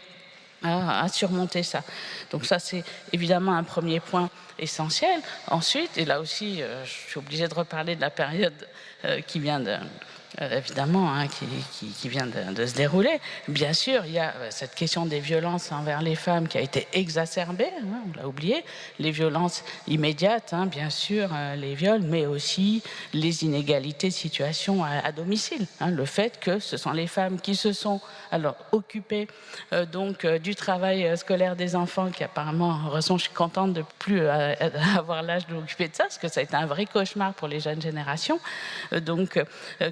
à surmonter ça. Donc ça, c'est évidemment un premier point essentiel. Ensuite, et là aussi, je suis obligée de reparler de la période qui vient de... évidemment, hein, qui vient de se dérouler. Bien sûr, il y a cette question des violences envers les femmes qui a été exacerbée, hein, on l'a oublié, les violences immédiates, hein, bien sûr, les viols, mais aussi les inégalités de situation à domicile. Hein, le fait que ce sont les femmes qui se sont occupées du travail scolaire des enfants, qui apparemment, heureusement, je suis contente de plus avoir l'âge de m'occuper de ça, parce que ça a été un vrai cauchemar pour les jeunes générations,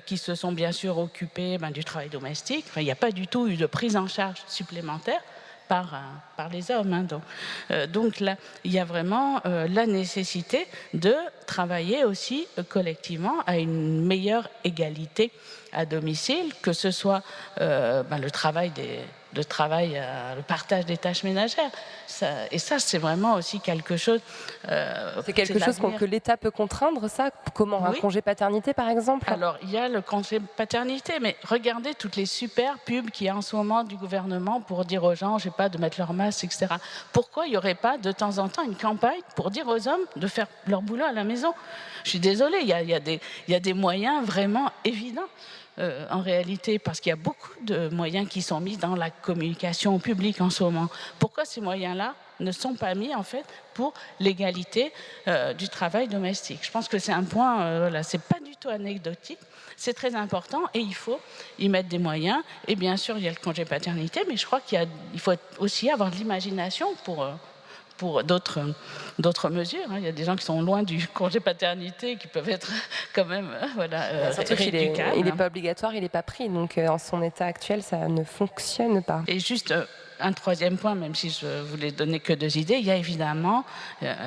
qui se sont bien sûr occupés du travail domestique. Enfin, il n'y a pas du tout eu de prise en charge supplémentaire par les hommes. Hein. Donc là, il y a vraiment la nécessité de travailler aussi collectivement à une meilleure égalité à domicile, que ce soit le partage des tâches ménagères. Et ça, c'est vraiment aussi quelque chose... c'est quelque chose que l'État peut contraindre, ça? Comment? Un congé paternité, par exemple? Alors, il y a le congé paternité, mais regardez toutes les super pubs qu'il y a en ce moment du gouvernement pour dire aux gens, je sais pas, de mettre leur masque, etc. Pourquoi il n'y aurait pas de temps en temps une campagne pour dire aux hommes de faire leur boulot à la maison? Je suis désolée, il y a des moyens vraiment évidents. En réalité, parce qu'il y a beaucoup de moyens qui sont mis dans la communication publique en ce moment. Pourquoi ces moyens-là ne sont pas mis, en fait, pour l'égalité du travail domestique? Je pense que c'est un point, c'est pas du tout anecdotique, c'est très important et il faut y mettre des moyens. Et bien sûr, il y a le congé paternité, mais je crois qu'il faut aussi avoir de l'imagination pour d'autres mesures. Il y a des gens qui sont loin du congé paternité qui peuvent être quand même surtout qu'il n'est pas obligatoire, il n'est pas pris. Donc en son état actuel, ça ne fonctionne pas. Et juste un troisième point, même si je voulais donner que 2 idées, il y a évidemment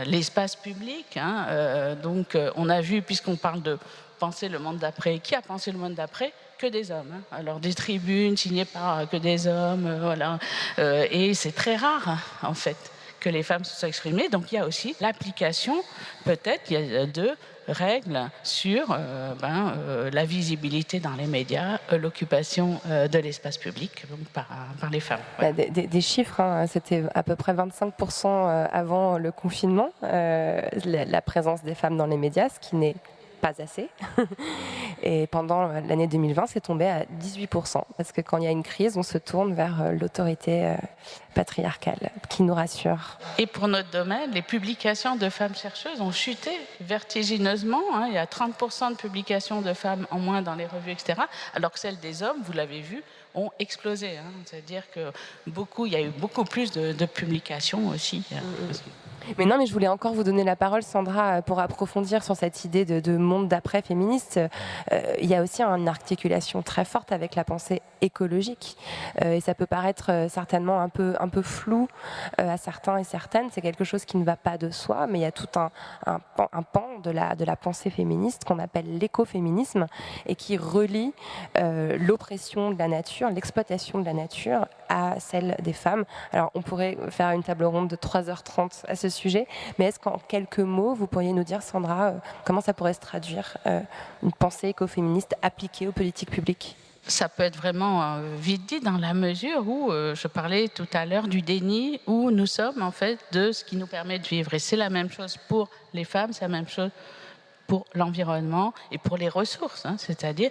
l'espace public. Hein, donc on a vu, puisqu'on parle de penser le monde d'après, qui a pensé le monde d'après? Que des hommes. Hein. Alors des tribunes signées par que des hommes, et c'est très rare, en fait, que les femmes se soient exprimées. Donc il y a aussi l'application, peut-être, il y a 2 règles sur la visibilité dans les médias, l'occupation de l'espace public par les femmes. Ouais. Des chiffres, hein, c'était à peu près 25% avant le confinement, la présence des femmes dans les médias, ce qui n'est pas assez. Et pendant l'année 2020, c'est tombé à 18%. Parce que quand il y a une crise, on se tourne vers l'autorité patriarcale qui nous rassure. Et pour notre domaine, les publications de femmes chercheuses ont chuté vertigineusement. Hein. Il y a 30% de publications de femmes en moins dans les revues, etc. Alors que celles des hommes, vous l'avez vu, ont explosé. Hein. C'est-à-dire que il y a eu beaucoup plus de publications aussi. Mais non, mais je voulais encore vous donner la parole, Sandra, pour approfondir sur cette idée de monde d'après féministe. Il y a aussi une articulation très forte avec la pensée écologique. Et ça peut paraître certainement un peu flou à certains et certaines. C'est quelque chose qui ne va pas de soi, mais il y a tout un pan de la pensée féministe qu'on appelle l'écoféminisme et qui relie l'oppression de la nature, l'exploitation de la nature à celle des femmes. Alors, on pourrait faire une table ronde de 3h30 à ce sujet, mais est-ce qu'en quelques mots, vous pourriez nous dire, Sandra, comment ça pourrait se traduire, une pensée écoféministe appliquée aux politiques publiques? Ça peut être vraiment vite dit dans la mesure où, je parlais tout à l'heure du déni, où nous sommes en fait de ce qui nous permet de vivre. Et c'est la même chose pour les femmes, c'est la même chose pour l'environnement et pour les ressources. Hein. C'est-à-dire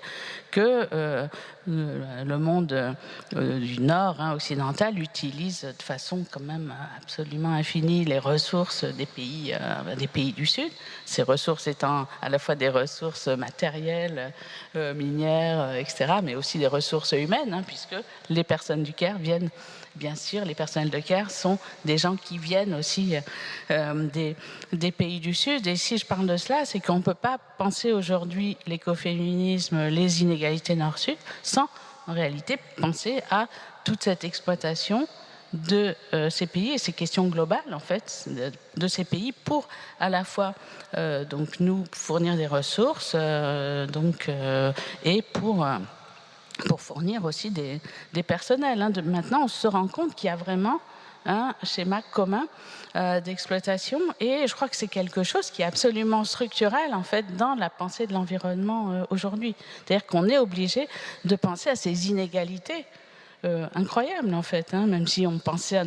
que le monde du Nord, occidental, utilise de façon quand même absolument infinie les ressources des pays du Sud. Ces ressources étant à la fois des ressources matérielles, minières, etc., mais aussi des ressources humaines, puisque les personnes du Caire viennent bien sûr, les personnels de care sont des gens qui viennent aussi des pays du Sud. Et si je parle de cela, c'est qu'on ne peut pas penser aujourd'hui l'écoféminisme, les inégalités nord-sud, sans en réalité penser à toute cette exploitation de ces pays et ces questions globales en fait de ces pays pour à la fois donc nous fournir des ressources et pour fournir aussi des personnels. Maintenant, on se rend compte qu'il y a vraiment un schéma commun d'exploitation et je crois que c'est quelque chose qui est absolument structurel en fait dans la pensée de l'environnement aujourd'hui. C'est-à-dire qu'on est obligé de penser à ces inégalités incroyables en fait, même si on pensait à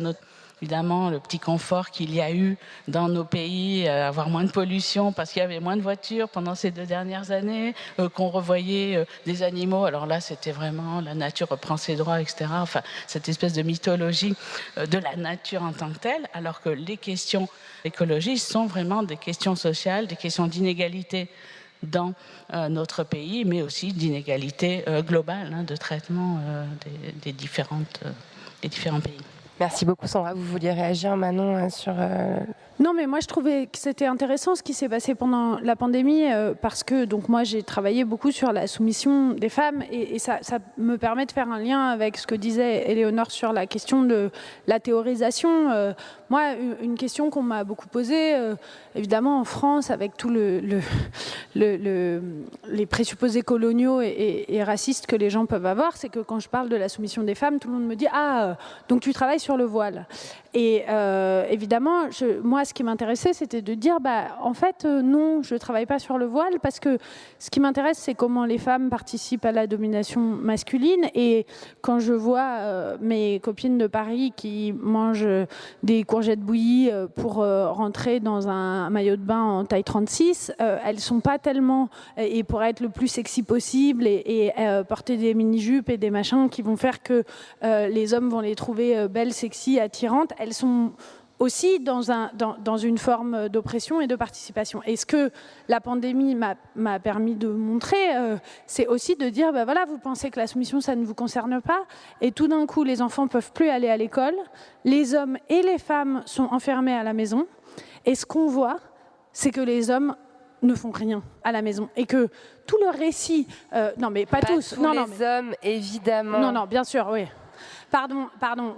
évidemment le petit confort qu'il y a eu dans nos pays, avoir moins de pollution parce qu'il y avait moins de voitures pendant ces 2 dernières années, qu'on revoyait des animaux. Alors là, c'était vraiment la nature reprend ses droits, etc. Enfin, cette espèce de mythologie de la nature en tant que telle, alors que les questions écologistes sont vraiment des questions sociales, des questions d'inégalité dans notre pays, mais aussi d'inégalité globale de traitement des différents pays. Merci beaucoup Sandra. Vous vouliez réagir Manon sur... Non, mais moi je trouvais que c'était intéressant ce qui s'est passé pendant la pandémie parce que donc moi j'ai travaillé beaucoup sur la soumission des femmes et ça me permet de faire un lien avec ce que disait Éléonore sur la question de la théorisation. Moi, une question qu'on m'a beaucoup posée, évidemment en France avec tout les présupposés coloniaux et racistes que les gens peuvent avoir, c'est que quand je parle de la soumission des femmes, tout le monde me dit « Ah, donc tu travailles sur le voile ». Et évidemment, moi, ce qui m'intéressait, c'était de dire, en fait, non, je ne travaille pas sur le voile, parce que ce qui m'intéresse, c'est comment les femmes participent à la domination masculine. Et quand je vois mes copines de Paris qui mangent des courgettes bouillies pour rentrer dans un maillot de bain en taille 36, elles ne sont pas tellement, et pour être le plus sexy possible, et porter des mini-jupes et des machins qui vont faire que les hommes vont les trouver belles, sexy, attirantes, elles sont aussi dans une forme d'oppression et de participation. Et ce que la pandémie m'a permis de montrer, c'est aussi de dire, voilà, vous pensez que la soumission, ça ne vous concerne pas, et tout d'un coup, les enfants ne peuvent plus aller à l'école, les hommes et les femmes sont enfermés à la maison, et ce qu'on voit, c'est que les hommes ne font rien à la maison, et que tout le récit... non, mais pas tous. Tous les hommes, évidemment. Non, bien sûr, oui. Pardon,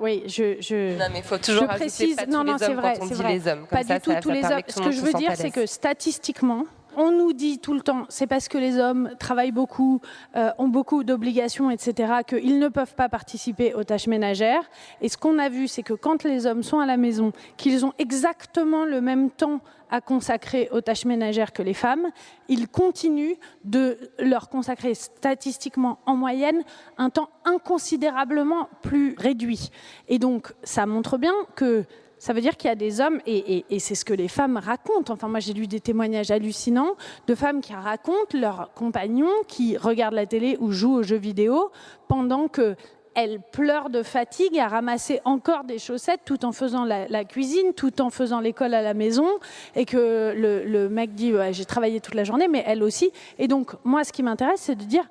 oui, Non, mais il faut toujours précise. Pas tous les hommes quand on dit les hommes. Pas du tout tous les hommes. Ce que je veux dire, c'est que statistiquement, on nous dit tout le temps, c'est parce que les hommes travaillent beaucoup, ont beaucoup d'obligations, etc., qu'ils ne peuvent pas participer aux tâches ménagères. Et ce qu'on a vu, c'est que quand les hommes sont à la maison, qu'ils ont exactement le même temps à consacrer aux tâches ménagères que les femmes, ils continuent de leur consacrer statistiquement en moyenne un temps inconsidérablement plus réduit. Et donc, ça montre bien que ça veut dire qu'il y a des hommes, et c'est ce que les femmes racontent. Enfin, moi, j'ai lu des témoignages hallucinants de femmes qui racontent leurs compagnons qui regardent la télé ou jouent aux jeux vidéo pendant que elles pleurent de fatigue à ramasser encore des chaussettes tout en faisant la cuisine, tout en faisant l'école à la maison, et que le mec dit j'ai travaillé toute la journée, mais elle aussi. Et donc, moi, ce qui m'intéresse, c'est de dire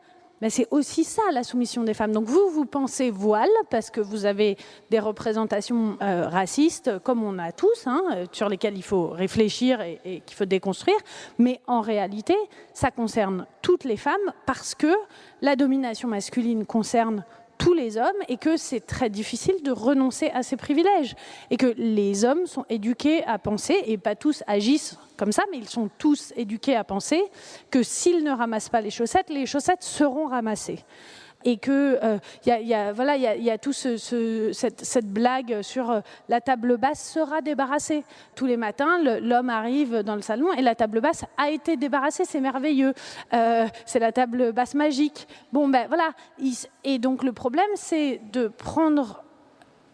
c'est aussi ça, la soumission des femmes. Donc vous pensez voile, parce que vous avez des représentations racistes, comme on a tous, sur lesquelles il faut réfléchir et qu'il faut déconstruire. Mais en réalité, ça concerne toutes les femmes, parce que la domination masculine concerne tous les hommes et que c'est très difficile de renoncer à ces privilèges. Et que les hommes sont éduqués à penser, et pas tous agissent comme ça, mais ils sont tous éduqués à penser que s'ils ne ramassent pas les chaussettes seront ramassées. Et que y a tout cette blague sur la table basse sera débarrassée. Tous les matins, l'homme arrive dans le salon et la table basse a été débarrassée, c'est merveilleux. C'est la table basse magique. Voilà. Et donc le problème, c'est de prendre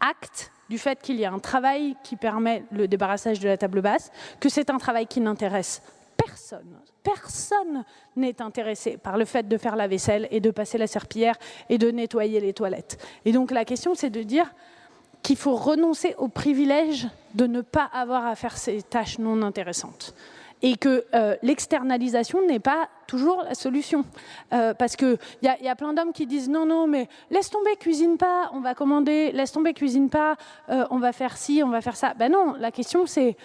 acte du fait qu'il y a un travail qui permet le débarrassage de la table basse, que c'est un travail qui n'intéresse personne. Personne n'est intéressé par le fait de faire la vaisselle et de passer la serpillière et de nettoyer les toilettes. Et donc la question, c'est de dire qu'il faut renoncer au privilège de ne pas avoir à faire ces tâches non intéressantes. et que l'externalisation n'est pas toujours la solution. Parce qu'il y a plein d'hommes qui disent non, mais laisse tomber, cuisine pas, on va commander, laisse tomber, cuisine pas, on va faire ci, on va faire ça. Ben non, la question c'est,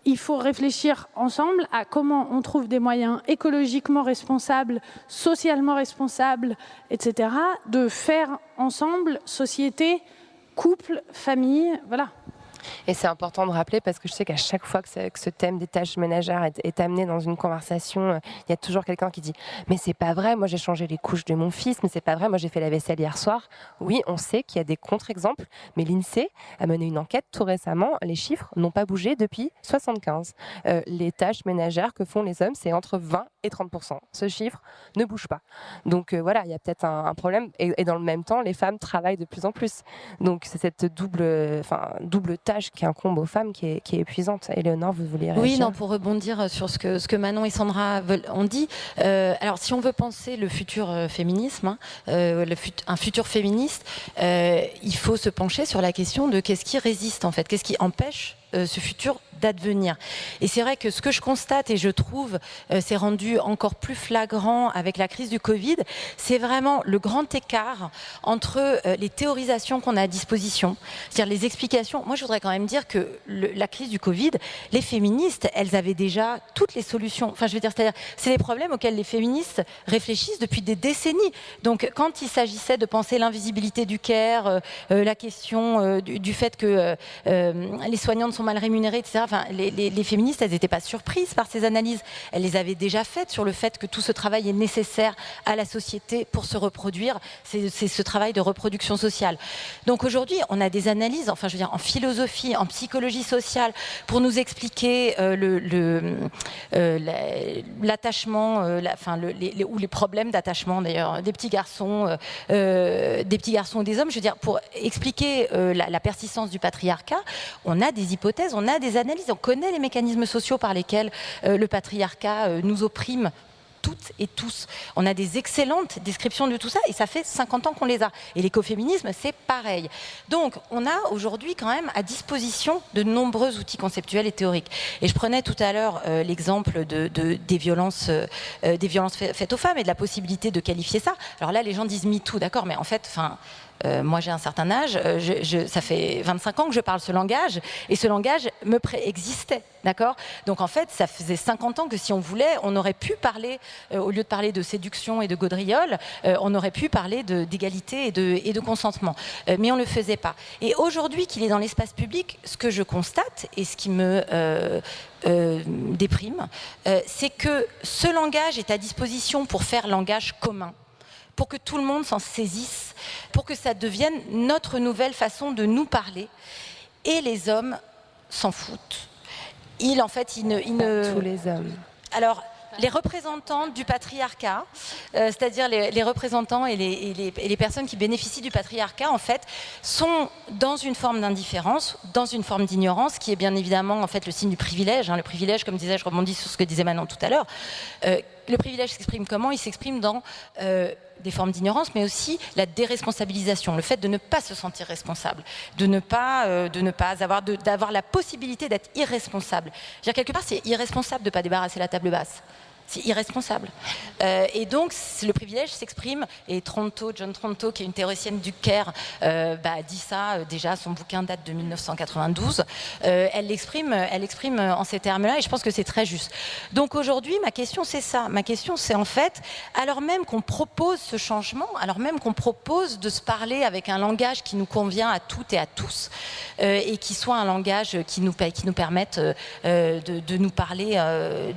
il faut réfléchir ensemble à comment on trouve des moyens écologiquement responsables, socialement responsables, etc., de faire ensemble société, couple, famille, voilà. Et c'est important de rappeler parce que je sais qu'à chaque fois que ce thème des tâches ménagères est amené dans une conversation, il y a toujours quelqu'un qui dit « mais c'est pas vrai, moi j'ai changé les couches de mon fils, mais c'est pas vrai, moi j'ai fait la vaisselle hier soir ». Oui, on sait qu'il y a des contre-exemples, mais l'INSEE a mené une enquête tout récemment, les chiffres n'ont pas bougé depuis 1975. Les tâches ménagères que font les hommes, c'est entre 20 et 30%. Ce chiffre ne bouge pas. Donc voilà, il y a peut-être un problème, et dans le même temps, les femmes travaillent de plus en plus. Donc c'est cette double tâche qui incombe aux femmes qui est épuisante. Éléonore, vous vouliez réagir ? Oui, non, pour rebondir sur ce que Manon et Sandra ont dit, alors si on veut penser le futur féminisme, un futur féministe, il faut se pencher sur la question de qu'est-ce qui résiste en fait, qu'est-ce qui empêche ce futur d'advenir. Et c'est vrai que ce que je constate et je trouve s'est rendu encore plus flagrant avec la crise du Covid, c'est vraiment le grand écart entre les théorisations qu'on a à disposition, c'est-à-dire les explications. Moi, je voudrais quand même dire que la crise du Covid, les féministes, elles avaient déjà toutes les solutions. Enfin, je veux dire, c'est-à-dire, c'est des problèmes auxquels les féministes réfléchissent depuis des décennies. Donc, quand il s'agissait de penser l'invisibilité du care, la question du fait que les soignantes sont mal rémunérées, etc. Enfin, les féministes, elles n'étaient pas surprises par ces analyses. Elles les avaient déjà faites sur le fait que tout ce travail est nécessaire à la société pour se reproduire. C'est ce travail de reproduction sociale. Donc aujourd'hui, on a des analyses, enfin, je veux dire, en philosophie, en psychologie sociale, pour nous expliquer l'attachement, ou les problèmes d'attachement d'ailleurs des petits garçons ou des hommes. Je veux dire, pour expliquer la persistance du patriarcat, on a des hypothèses, on a des analyses, on connaît les mécanismes sociaux par lesquels le patriarcat nous opprime toutes et tous. On a des excellentes descriptions de tout ça et ça fait 50 ans qu'on les a. Et l'écoféminisme, c'est pareil. Donc, on a aujourd'hui quand même à disposition de nombreux outils conceptuels et théoriques. Et je prenais tout à l'heure l'exemple des violences faites aux femmes et de la possibilité de qualifier ça. Alors là, les gens disent MeToo, d'accord, mais en fait, moi j'ai un certain âge, ça fait 25 ans que je parle ce langage, et ce langage me préexistait, d'accord ? Donc en fait, ça faisait 50 ans que si on voulait, on aurait pu parler, au lieu de parler de séduction et de gaudriole, on aurait pu parler d'égalité et de consentement. Mais on ne le faisait pas. Et aujourd'hui qu'il est dans l'espace public, ce que je constate, et ce qui me déprime, c'est que ce langage est à disposition pour faire langage commun, pour que tout le monde s'en saisisse, pour que ça devienne notre nouvelle façon de nous parler. Et les hommes s'en foutent. Tous les hommes. Alors, les représentants du patriarcat, c'est-à-dire les représentants et les personnes qui bénéficient du patriarcat, en fait, sont dans une forme d'indifférence, dans une forme d'ignorance, qui est bien évidemment en fait le signe du privilège. Le privilège, comme disais, je rebondis sur ce que disait Manon tout à l'heure. Le privilège s'exprime comment ? Il s'exprime dans des formes d'ignorance, mais aussi la déresponsabilisation, le fait de ne pas se sentir responsable, de ne pas d'avoir la possibilité d'être irresponsable. Je veux dire, quelque part, c'est irresponsable de ne pas débarrasser la table basse. C'est irresponsable. Et donc, le privilège s'exprime, et John Tronto, qui est une théoricienne du care, dit ça, déjà, son bouquin date de 1992, elle l'exprime en ces termes-là, et je pense que c'est très juste. Donc aujourd'hui, ma question, c'est ça. Ma question, c'est en fait, alors même qu'on propose ce changement, alors même qu'on propose de se parler avec un langage qui nous convient à toutes et à tous, et qui soit un langage qui nous permette de nous parler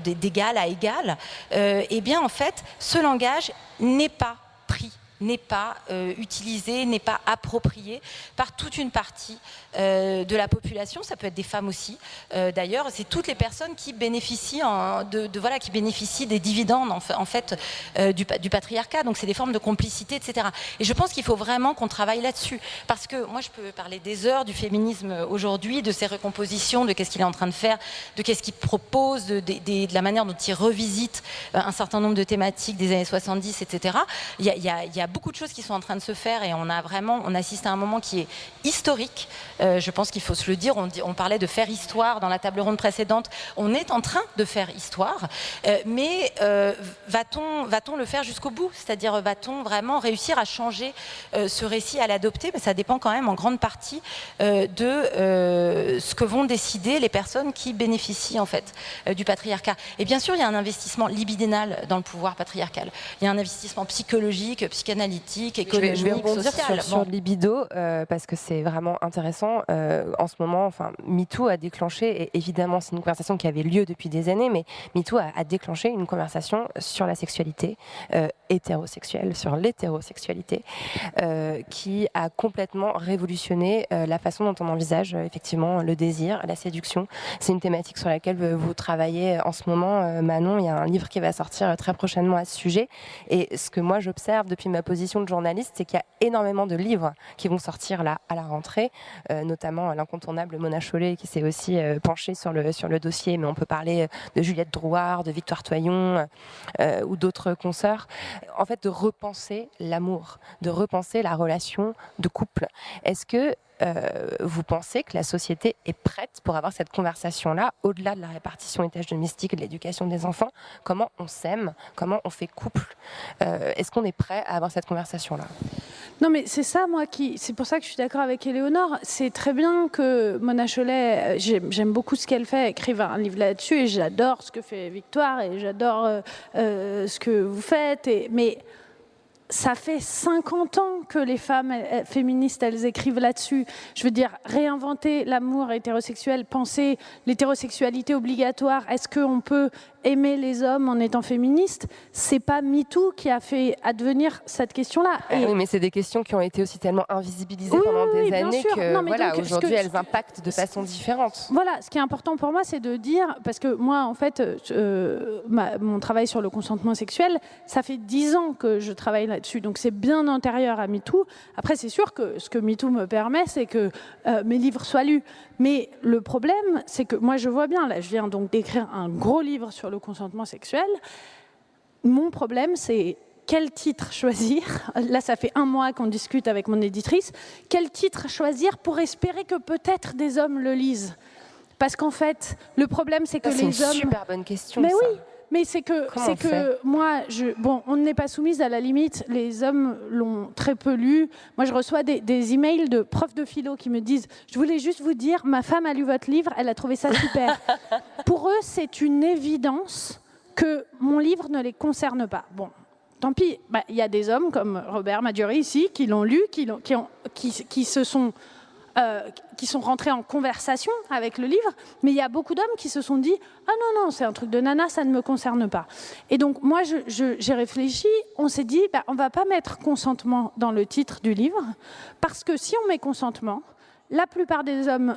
d'égal à égal, eh bien en fait ce langage n'est pas pris, n'est pas utilisé, n'est pas approprié par toute une partie de la population. Ça peut être des femmes aussi. D'ailleurs, c'est toutes les personnes qui bénéficient qui bénéficient des dividendes en fait du patriarcat. Donc c'est des formes de complicité, etc. Et je pense qu'il faut vraiment qu'on travaille là-dessus, parce que moi je peux parler des heures du féminisme aujourd'hui, de ses recompositions, de qu'est-ce qu'il est en train de faire, de qu'est-ce qu'il propose, de la manière dont il revisite un certain nombre de thématiques des années 70, etc. Il y a beaucoup de choses qui sont en train de se faire et on assiste à un moment qui est historique. Je pense qu'il faut se le dire. On parlait de faire histoire dans la table ronde précédente. On est en train de faire histoire, mais va-t-on le faire jusqu'au bout? C'est-à-dire, va-t-on vraiment réussir à changer ce récit, à l'adopter? Ça dépend quand même en grande partie de ce que vont décider les personnes qui bénéficient en fait du patriarcat. Et bien sûr, il y a un investissement libidinal dans le pouvoir patriarcal. Il y a un investissement psychologique, psychanalytique, économique, je vais rebondir social. sur le libido parce que c'est vraiment intéressant. En ce moment, MeToo a déclenché, et évidemment c'est une conversation qui avait lieu depuis des années, mais MeToo a déclenché une conversation sur la sexualité hétérosexuelle, sur l'hétérosexualité, qui a complètement révolutionné la façon dont on envisage effectivement le désir, la séduction. C'est une thématique sur laquelle vous travaillez en ce moment, Manon. Il y a un livre qui va sortir très prochainement à ce sujet. Et ce que moi j'observe depuis ma position de journaliste, c'est qu'il y a énormément de livres qui vont sortir là à la rentrée, notamment l'incontournable Mona Chollet qui s'est aussi penchée sur le dossier, mais on peut parler de Juliette Drouard, de Victoire Toyon ou d'autres consoeurs. En fait, de repenser l'amour, de repenser la relation de couple. Est-ce que vous pensez que la société est prête pour avoir cette conversation-là, au-delà de la répartition des tâches domestiques et de l'éducation des enfants? Comment on s'aime? Comment on fait couple? Est-ce qu'on est prêt à avoir cette conversation-là? Non, mais c'est ça, c'est pour ça que je suis d'accord avec Éléonore. C'est très bien que Mona Chollet, j'aime beaucoup ce qu'elle fait, écrive un livre là-dessus, et j'adore ce que fait Victoire, et j'adore ce que vous faites, mais ça fait 50 ans que les femmes féministes, elles écrivent là-dessus. Je veux dire, réinventer l'amour hétérosexuel, penser l'hétérosexualité obligatoire. Est-ce qu'on peut aimer les hommes en étant féministe? C'est pas MeToo qui a fait advenir cette question-là. Oui, mais c'est des questions qui ont été aussi tellement invisibilisées pendant des années que aujourd'hui elles impactent de façon différente. Voilà, ce qui est important pour moi, c'est de dire, parce que moi, en fait, mon travail sur le consentement sexuel, ça fait 10 ans que je travaille là-dessus, donc c'est bien antérieur à MeToo. Après, c'est sûr que ce que MeToo me permet, c'est que mes livres soient lus. Mais le problème, c'est que moi, je vois bien, là, je viens donc d'écrire un gros livre sur le consentement sexuel. Mon problème, c'est quel titre choisir. Là, ça fait 1 mois qu'on discute avec mon éditrice. Quel titre choisir pour espérer que peut-être des hommes le lisent? Parce qu'en fait, le problème, c'est que les hommes... C'est une super bonne question, mais ça. oui. Mais c'est que moi, on n'est pas soumise à la limite. Les hommes l'ont très peu lu. Moi, je reçois des emails de profs de philo qui me disent « Je voulais juste vous dire, ma femme a lu votre livre, elle a trouvé ça super. » Pour eux, c'est une évidence que mon livre ne les concerne pas. Bon, tant pis. Il y a des hommes comme Robert Maduri ici qui l'ont lu, qui sont rentrés en conversation avec le livre, mais il y a beaucoup d'hommes qui se sont dit « Ah non, c'est un truc de nana, ça ne me concerne pas. » Et donc, moi, j'ai réfléchi, on s'est dit on ne va pas mettre consentement dans le titre du livre, parce que si on met consentement, la plupart des hommes...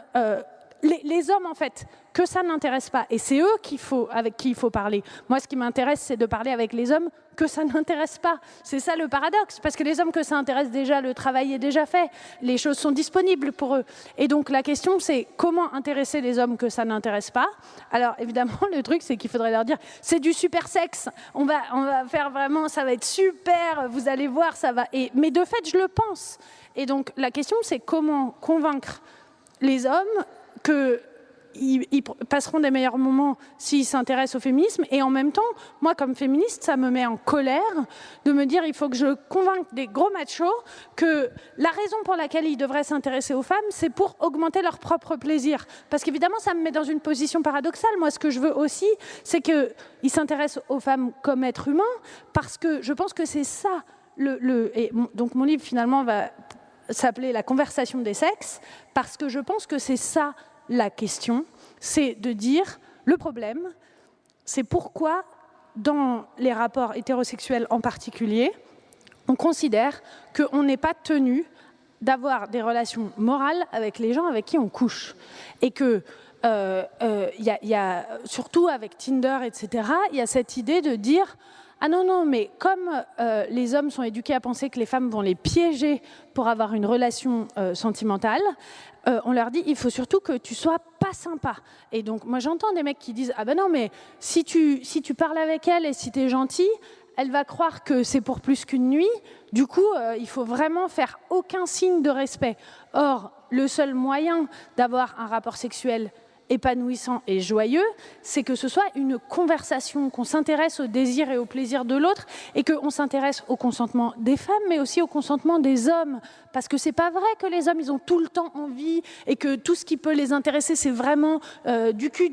Les hommes, en fait, que ça n'intéresse pas. Et c'est eux avec qui il faut parler. Moi, ce qui m'intéresse, c'est de parler avec les hommes que ça n'intéresse pas. C'est ça le paradoxe. Parce que les hommes que ça intéresse déjà, le travail est déjà fait. Les choses sont disponibles pour eux. Et donc, la question, c'est comment intéresser les hommes que ça n'intéresse pas. Alors, évidemment, le truc, c'est qu'il faudrait leur dire, c'est du super sexe. On va faire vraiment, ça va être super. Vous allez voir, ça va... Mais de fait, je le pense. Et donc, la question, c'est comment convaincre les hommes qu'ils passeront des meilleurs moments s'ils s'intéressent au féminisme. Et en même temps, moi, comme féministe, ça me met en colère de me dire il faut que je convainque des gros machos que la raison pour laquelle ils devraient s'intéresser aux femmes, c'est pour augmenter leur propre plaisir. Parce qu'évidemment, ça me met dans une position paradoxale. Moi, ce que je veux aussi, c'est qu'ils s'intéressent aux femmes comme êtres humains, parce que je pense que c'est ça. Donc mon livre, finalement, va s'appeler « La conversation des sexes », parce que je pense que c'est ça la question, c'est de dire le problème, c'est pourquoi dans les rapports hétérosexuels en particulier, on considère qu'on n'est pas tenu d'avoir des relations morales avec les gens avec qui on couche. Et que, y a, surtout avec Tinder, etc., il y a cette idée de dire ah non, mais comme les hommes sont éduqués à penser que les femmes vont les piéger pour avoir une relation sentimentale, on leur dit il faut surtout que tu sois pas sympa. Et donc moi j'entends des mecs qui disent ah ben non mais si tu parles avec elle et si tu es gentil, elle va croire que c'est pour plus qu'une nuit. Du coup, il faut vraiment faire aucun signe de respect. Or, le seul moyen d'avoir un rapport sexuel épanouissant et joyeux, c'est que ce soit une conversation, qu'on s'intéresse au désir et au plaisir de l'autre, et qu'on s'intéresse au consentement des femmes, mais aussi au consentement des hommes. Parce que c'est pas vrai que les hommes, ils ont tout le temps envie, et que tout ce qui peut les intéresser, c'est vraiment du cul,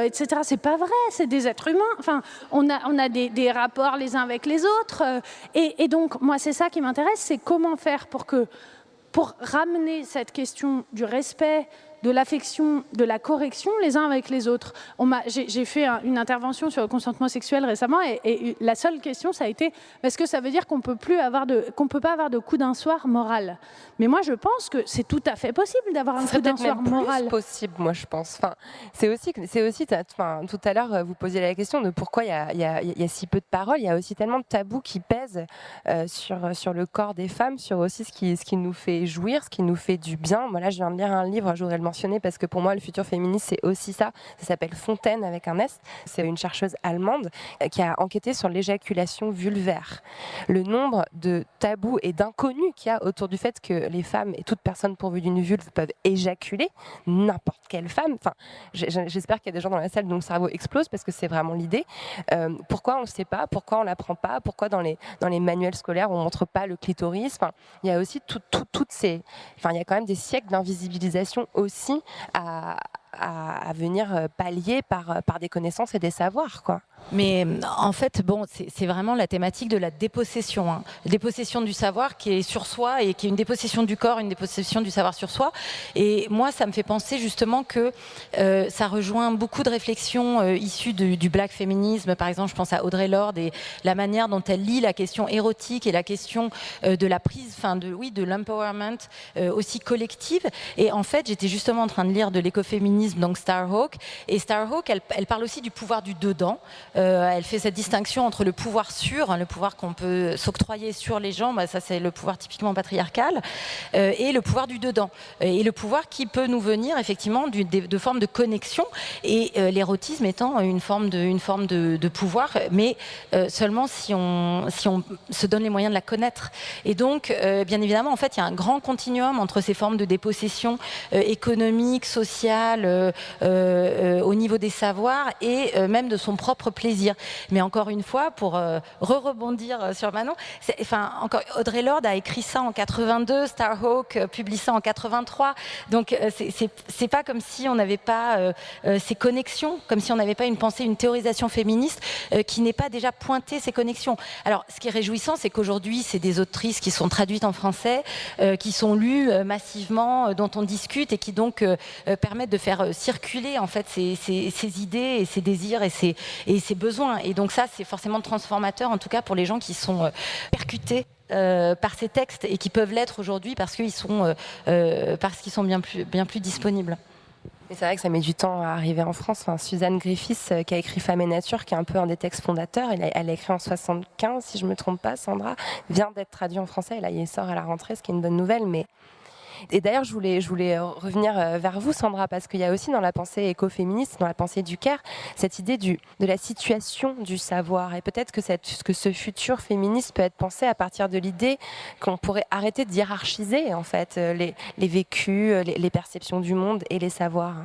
etc. C'est pas vrai, c'est des êtres humains. Enfin, on a des rapports les uns avec les autres. Et donc, moi, c'est ça qui m'intéresse, c'est comment faire pour ramener cette question du respect, de l'affection, de la correction les uns avec les autres. J'ai fait une intervention sur le consentement sexuel récemment et la seule question, ça a été est-ce que ça veut dire qu'on peut pas avoir de coup d'un soir moral? Mais moi, je pense que c'est tout à fait possible d'avoir un coup d'un soir moral. C'est possible, moi, je pense. Enfin, c'est aussi tout à l'heure, vous posiez la question de pourquoi il y a si peu de paroles. Il y a aussi tellement de tabous qui pèsent sur le corps des femmes, sur aussi ce qui nous fait jouir, ce qui nous fait du bien. Moi, là, je viens de lire un livre, je voudrais le mentionner parce que pour moi, le futur féministe, c'est aussi ça. Ça s'appelle Fontaine avec un S. C'est une chercheuse allemande qui a enquêté sur l'éjaculation vulvaire. Le nombre de tabous et d'inconnus qu'il y a autour du fait que les femmes et toute personne pourvue d'une vulve peuvent éjaculer, n'importe quelle femme. Enfin, j'espère qu'il y a des gens dans la salle dont le cerveau explose parce que c'est vraiment l'idée. Pourquoi on ne sait pas? Pourquoi on ne l'apprend pas? Pourquoi dans les manuels scolaires, on ne montre pas le clitoris? Enfin, il y a aussi toutes ces... Enfin, il y a quand même des siècles d'invisibilisation aussi à venir pallier par des connaissances et des savoirs, quoi. Mais en fait, bon, c'est vraiment la thématique de la dépossession. Hein. Dépossession du savoir qui est sur soi et qui est une dépossession du corps, une dépossession du savoir sur soi. Et moi, ça me fait penser justement que ça rejoint beaucoup de réflexions issues du black féminisme. Par exemple, je pense à Audre Lorde et la manière dont elle lit la question érotique et la question de la prise, de l'empowerment aussi collective. Et en fait, j'étais justement en train de lire de l'écoféminisme, donc Starhawk. Et Starhawk, elle parle aussi du pouvoir du dedans. Elle fait cette distinction entre le pouvoir sûr, le pouvoir qu'on peut s'octroyer sur les gens, ça c'est le pouvoir typiquement patriarcal, et le pouvoir du dedans. Et le pouvoir qui peut nous venir effectivement de formes de connexion, et l'érotisme étant une forme de pouvoir, mais seulement si on se donne les moyens de la connaître. Et donc, bien évidemment, en fait, il y a un grand continuum entre ces formes de dépossession économique, sociale, au niveau des savoirs, et même de son propre plaisir. Mais encore une fois, pour rebondir sur Manon, Audre Lorde a écrit ça en 82, Starhawk publie ça en 83. Donc c'est pas comme si on n'avait pas ces connexions, comme si on n'avait pas une pensée, une théorisation féministe qui n'ait pas déjà pointé ces connexions. Alors, ce qui est réjouissant, c'est qu'aujourd'hui, c'est des autrices qui sont traduites en français, qui sont lues massivement, dont on discute et qui donc permettent de faire circuler en fait ces idées et ces désirs et ces besoins. Et donc ça, c'est forcément transformateur, en tout cas pour les gens qui sont percutés par ces textes et qui peuvent l'être aujourd'hui parce qu'ils sont bien plus disponibles. Et c'est vrai que ça met du temps à arriver en France. Suzanne Griffiths, qui a écrit Femme et Nature, qui est un peu un des textes fondateurs, elle a écrit en 75, si je ne me trompe pas, Sandra, vient d'être traduit en français. Et là, il sort à la rentrée, ce qui est une bonne nouvelle. Et d'ailleurs, je voulais revenir vers vous, Sandra, parce qu'il y a aussi dans la pensée écoféministe, dans la pensée du Caire, cette idée de la situation du savoir. Et peut-être que ce futur féministe peut être pensé à partir de l'idée qu'on pourrait arrêter de hiérarchiser en fait les vécus, les perceptions du monde et les savoirs.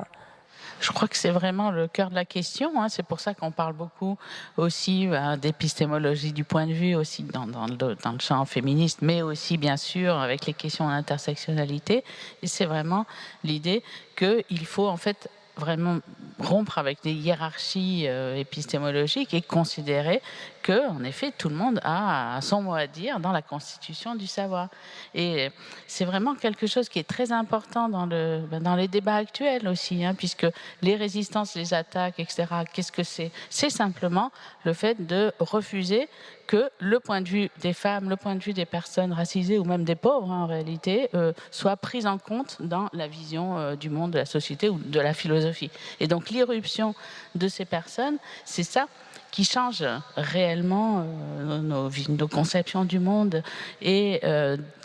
Je crois que c'est vraiment le cœur de la question. C'est pour ça qu'on parle beaucoup aussi d'épistémologie du point de vue aussi dans le champ féministe, mais aussi bien sûr avec les questions d'intersectionnalité. Et c'est vraiment l'idée qu'il faut en fait vraiment rompre avec des hiérarchies épistémologiques et considérer que, en effet, tout le monde a son mot à dire dans la constitution du savoir. Et c'est vraiment quelque chose qui est très important dans les débats actuels aussi, puisque les résistances, les attaques, etc., qu'est-ce que c'est? C'est simplement le fait de refuser que le point de vue des femmes, le point de vue des personnes racisées ou même des pauvres en réalité, soit pris en compte dans la vision du monde, de la société ou de la philosophie. Et donc l'irruption de ces personnes, c'est ça qui change réellement nos conceptions du monde et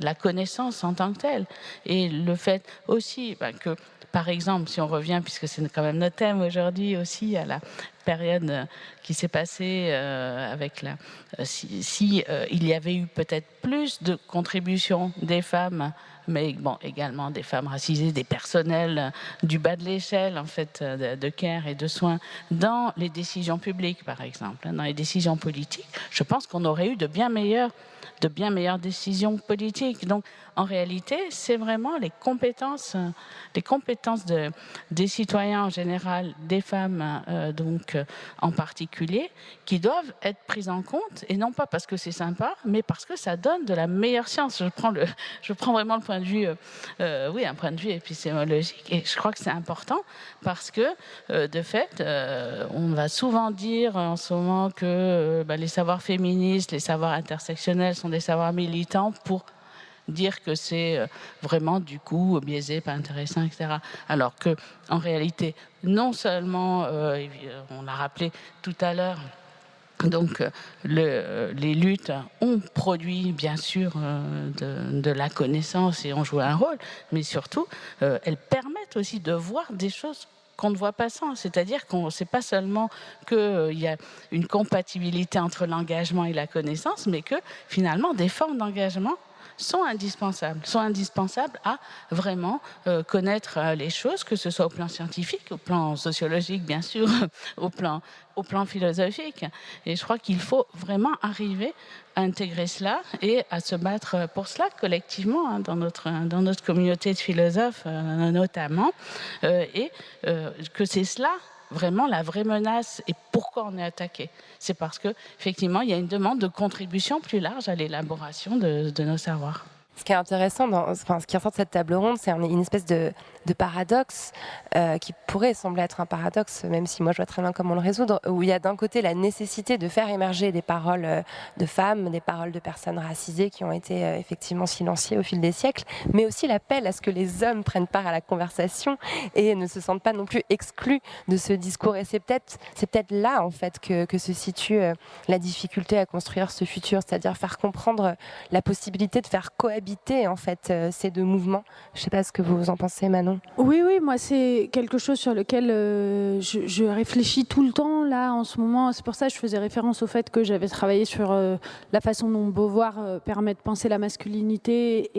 la connaissance en tant que telle. Et le fait aussi que, par exemple, si on revient, puisque c'est quand même notre thème aujourd'hui aussi, à la période qui s'est passé avec si il y avait eu peut-être plus de contributions des femmes, mais bon, également des femmes racisées, des personnels du bas de l'échelle, en fait, de care et de soins, dans les décisions publiques, par exemple, dans les décisions politiques, je pense qu'on aurait eu de bien meilleures décisions politiques. Donc, en réalité, c'est vraiment les compétences des citoyens en général, des femmes en particulier, qui doivent être prises en compte, et non pas parce que c'est sympa, mais parce que ça donne de la meilleure science. Je prends vraiment le point de vue, un point de vue épistémologique, et je crois que c'est important parce que, de fait, on va souvent dire en ce moment que les savoirs féministes, les savoirs intersectionnels sont des savoirs militants pour dire que c'est vraiment du coup biaisé, pas intéressant, etc. Alors que en réalité, non seulement, on l'a rappelé tout à l'heure, donc les luttes ont produit bien sûr de la connaissance et ont joué un rôle, mais surtout elles permettent aussi de voir des choses qu'on ne voit pas sans, c'est-à-dire qu'on ne sait pas seulement qu'il y a une compatibilité entre l'engagement et la connaissance, mais que finalement des formes d'engagement sont indispensables à vraiment connaître les choses, que ce soit au plan scientifique, au plan sociologique, bien sûr, au plan philosophique. Et je crois qu'il faut vraiment arriver à intégrer cela et à se battre pour cela collectivement dans notre communauté de philosophes notamment, et que c'est cela vraiment la vraie menace et pourquoi on est attaqué. C'est parce qu'effectivement, il y a une demande de contribution plus large à l'élaboration de nos savoirs. Ce qui est intéressant, ce qui ressort de cette table ronde, c'est une espèce de paradoxe qui pourrait sembler être un paradoxe, même si moi je vois très bien comment le résoudre, où il y a d'un côté la nécessité de faire émerger des paroles de femmes, des paroles de personnes racisées qui ont été effectivement silenciées au fil des siècles, mais aussi l'appel à ce que les hommes prennent part à la conversation et ne se sentent pas non plus exclus de ce discours. Et c'est peut-être là en fait que se situe la difficulté à construire ce futur, c'est-à-dire faire comprendre la possibilité de faire cohabiter en fait ces deux mouvements. Je ne sais pas ce que vous en pensez, Manon. Oui, moi c'est quelque chose sur lequel je réfléchis tout le temps là en ce moment. C'est pour ça que je faisais référence au fait que j'avais travaillé sur la façon dont Beauvoir permet de penser la masculinité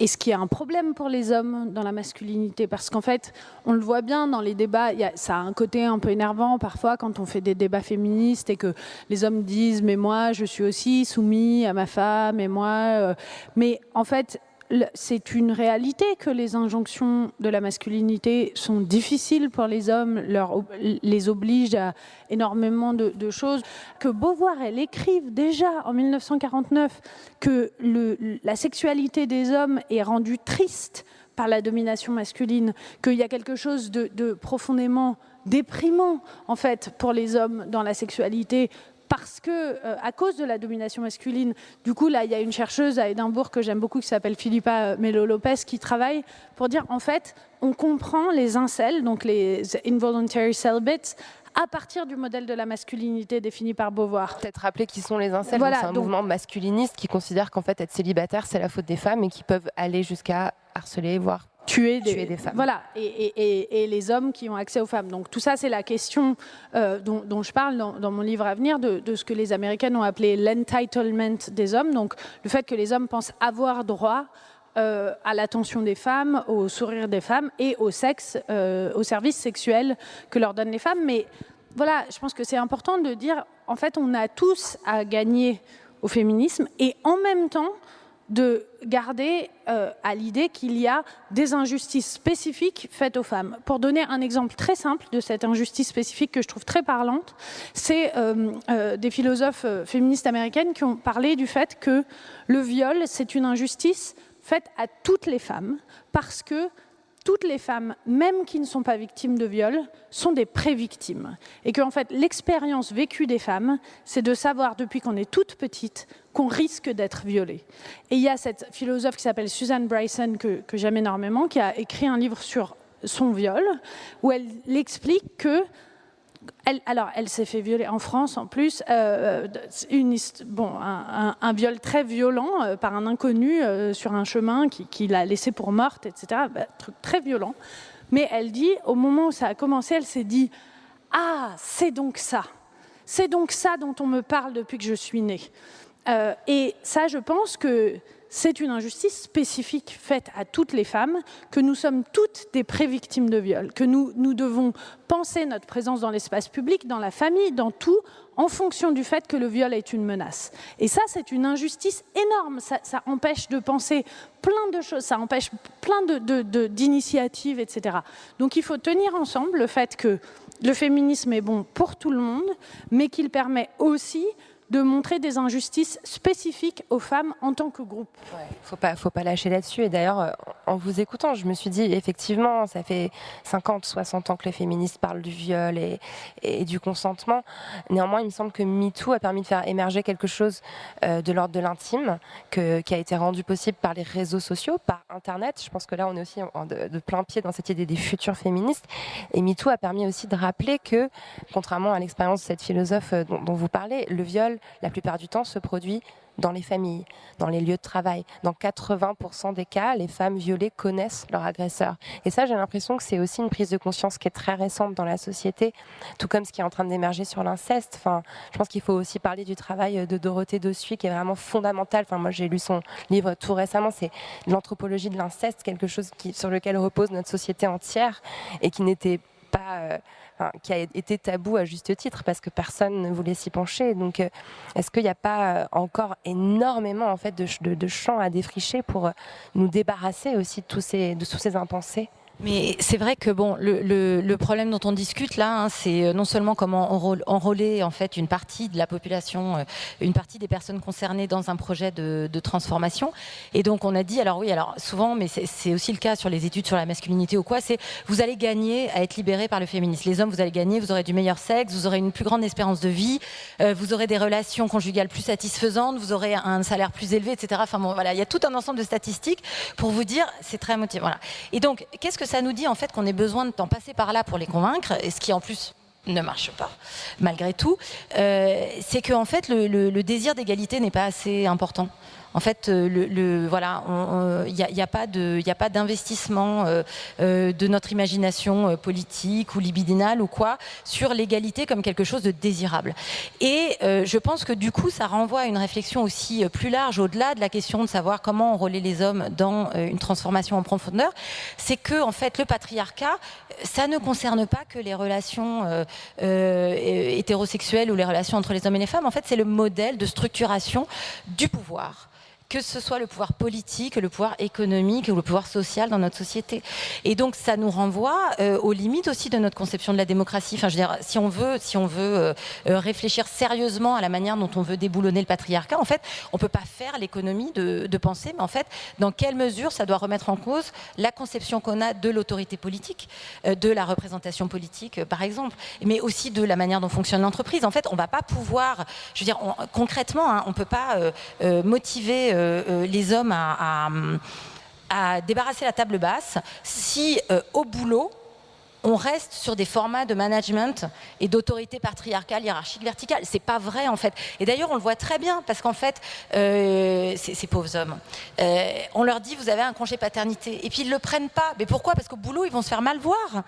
et ce qui est un problème pour les hommes dans la masculinité, parce qu'en fait, on le voit bien dans les débats, ça a un côté un peu énervant parfois quand on fait des débats féministes et que les hommes disent « mais moi, je suis aussi soumis à ma femme, et moi… » Mais en fait, c'est une réalité que les injonctions de la masculinité sont difficiles pour les hommes, les obligent à énormément de choses. Que Beauvoir, elle écrive déjà en 1949 que la sexualité des hommes est rendue triste par la domination masculine, qu'il y a quelque chose de profondément déprimant en fait pour les hommes dans la sexualité, parce que, à cause de la domination masculine, du coup, là, il y a une chercheuse à Édimbourg que j'aime beaucoup, qui s'appelle Philippa Melo-Lopez, qui travaille pour dire, en fait, on comprend les incels, donc les involuntary celibates, à partir du modèle de la masculinité défini par Beauvoir. Peut-être rappeler qui sont les incels. Voilà, c'est un mouvement masculiniste qui considère qu'en fait, être célibataire, c'est la faute des femmes et qui peuvent aller jusqu'à harceler, voire tuer des femmes. Voilà, et les hommes qui ont accès aux femmes. Donc tout ça, c'est la question dont je parle dans mon livre à venir, de ce que les Américaines ont appelé l'entitlement des hommes, donc le fait que les hommes pensent avoir droit à l'attention des femmes, au sourire des femmes et au sexe, au service sexuel que leur donnent les femmes. Mais voilà, je pense que c'est important de dire, en fait, on a tous à gagner au féminisme et en même temps de garder à l'idée qu'il y a des injustices spécifiques faites aux femmes. Pour donner un exemple très simple de cette injustice spécifique que je trouve très parlante, c'est des philosophes féministes américaines qui ont parlé du fait que le viol, c'est une injustice faite à toutes les femmes, parce que toutes les femmes, même qui ne sont pas victimes de viol, sont des pré-victimes. Et qu'en fait, l'expérience vécue des femmes, c'est de savoir depuis qu'on est toute petite qu'on risque d'être violée. Et il y a cette philosophe qui s'appelle Susan Bryson, que j'aime énormément, qui a écrit un livre sur son viol, où elle explique que elle s'est fait violer en France en plus, un viol très violent par un inconnu sur un chemin qui l'a laissée pour morte, etc. Truc très violent. Mais elle dit, au moment où ça a commencé, elle s'est dit « Ah, c'est donc ça. C'est donc ça dont on me parle depuis que je suis née. » Et ça, je pense que c'est une injustice spécifique faite à toutes les femmes, que nous sommes toutes des pré-victimes de viol, que nous devons penser notre présence dans l'espace public, dans la famille, dans tout, en fonction du fait que le viol est une menace. Et ça, c'est une injustice énorme. Ça empêche de penser plein de choses, ça empêche plein d'initiatives, etc. Donc il faut tenir ensemble le fait que le féminisme est bon pour tout le monde, mais qu'il permet aussi de montrer des injustices spécifiques aux femmes en tant que groupe. Ouais, faut pas lâcher là-dessus. Et d'ailleurs, en vous écoutant, je me suis dit, effectivement, ça fait 50, 60 ans que les féministes parlent du viol et du consentement. Néanmoins, il me semble que MeToo a permis de faire émerger quelque chose de l'ordre de l'intime, qui a été rendu possible par les réseaux sociaux, par Internet. Je pense que là, on est aussi de plein pied dans cette idée des futures féministes. Et MeToo a permis aussi de rappeler que, contrairement à l'expérience de cette philosophe dont vous parlez, le viol, la plupart du temps, se produit dans les familles, dans les lieux de travail. Dans 80% des cas, les femmes violées connaissent leur agresseur. Et ça, j'ai l'impression que c'est aussi une prise de conscience qui est très récente dans la société, tout comme ce qui est en train d'émerger sur l'inceste. Enfin, je pense qu'il faut aussi parler du travail de Dorothée Dossuy, qui est vraiment fondamental. Enfin, moi, j'ai lu son livre tout récemment, c'est l'anthropologie de l'inceste, quelque chose sur lequel repose notre société entière et qui n'était pas... qui a été tabou à juste titre parce que personne ne voulait s'y pencher. Donc, est-ce qu'il n'y a pas encore énormément en fait de champs à défricher pour nous débarrasser aussi de tous ces impensés ? Mais c'est vrai que bon, le problème dont on discute là, c'est non seulement comment enrôler en fait une partie de la population, une partie des personnes concernées dans un projet de transformation. Et donc on a dit, alors souvent, mais c'est aussi le cas sur les études sur la masculinité ou quoi, c'est vous allez gagner à être libérés par le féminisme. Les hommes, vous allez gagner, vous aurez du meilleur sexe, vous aurez une plus grande espérance de vie, vous aurez des relations conjugales plus satisfaisantes, vous aurez un salaire plus élevé, etc. Enfin bon, voilà, il y a tout un ensemble de statistiques pour vous dire, c'est très motivant. Voilà. Et donc, qu'est-ce que ça nous dit en fait qu'on ait besoin de passer par là pour les convaincre, et ce qui en plus ne marche pas, malgré tout, c'est que en fait le désir d'égalité n'est pas assez important. En fait, voilà, il n'y a pas d'investissement de notre imagination politique ou libidinale ou quoi sur l'égalité comme quelque chose de désirable. Et je pense que du coup, ça renvoie à une réflexion aussi plus large, au-delà de la question de savoir comment enrôler les hommes dans une transformation en profondeur. C'est que en fait, le patriarcat, ça ne concerne pas que les relations hétérosexuelles ou les relations entre les hommes et les femmes. En fait, c'est le modèle de structuration du pouvoir, que ce soit le pouvoir politique, le pouvoir économique ou le pouvoir social dans notre société. Et donc ça nous renvoie aux limites aussi de notre conception de la démocratie. Enfin, je veux dire, si on veut réfléchir sérieusement à la manière dont on veut déboulonner le patriarcat, en fait, on peut pas faire l'économie de penser, mais en fait, dans quelle mesure ça doit remettre en cause la conception qu'on a de l'autorité politique, de la représentation politique, par exemple, mais aussi de la manière dont fonctionne l'entreprise. En fait, on va pas pouvoir, je veux dire, concrètement, on peut pas motiver les hommes à débarrasser la table basse si au boulot on reste sur des formats de management et d'autorité patriarcale, hiérarchique, verticale. C'est pas vrai en fait. Et d'ailleurs on le voit très bien parce qu'en fait ces pauvres hommes, on leur dit vous avez un congé paternité et puis ils le prennent pas. Mais pourquoi ? Parce qu'au boulot ils vont se faire mal voir.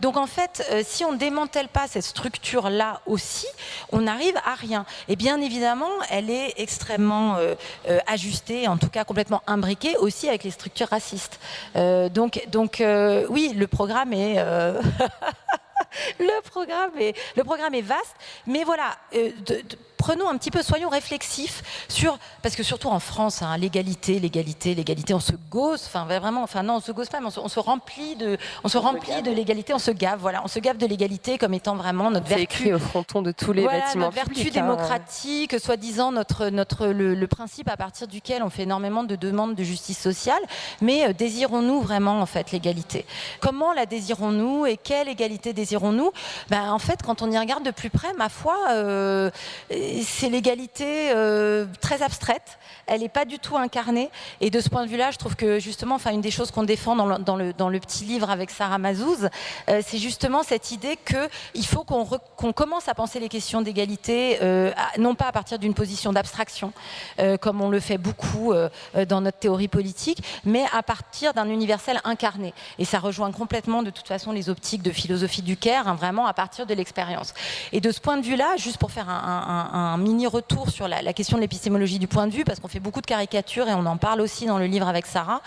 Donc en fait si on démantèle pas cette structure là aussi, on n'arrive à rien. Et bien évidemment elle est extrêmement ajustée, en tout cas complètement imbriquée aussi avec les structures racistes. Donc oui, le programme est le programme est vaste, mais voilà, prenons un petit peu, soyons réflexifs sur, parce que surtout en France, l'égalité, on se gausse, enfin vraiment, enfin non, on se gausse pas, mais on se remplit de l'égalité, on se gave de l'égalité comme étant vraiment notre vertu. C'est écrit au fronton de tous les bâtiments notre publics. Vertu démocratique, soi-disant le principe à partir duquel on fait énormément de demandes de justice sociale, mais désirons-nous vraiment en fait l'égalité ? Comment la désirons-nous et quelle égalité désirons-nous ? En fait, quand on y regarde de plus près, ma foi, c'est l'égalité très abstraite, elle n'est pas du tout incarnée, et de ce point de vue-là, je trouve que justement, une des choses qu'on défend dans le petit livre avec Sarah Mazouz, c'est justement cette idée qu'il faut qu'on commence à penser les questions d'égalité, non pas à partir d'une position d'abstraction, comme on le fait beaucoup dans notre théorie politique, mais à partir d'un universel incarné. Et ça rejoint complètement, de toute façon, les optiques de philosophie du Caire, vraiment à partir de l'expérience. Et de ce point de vue-là, juste pour faire un mini-retour sur la question de l'épistémologie du point de vue, parce qu'on fait beaucoup de caricatures et on en parle aussi dans le livre avec Sarah,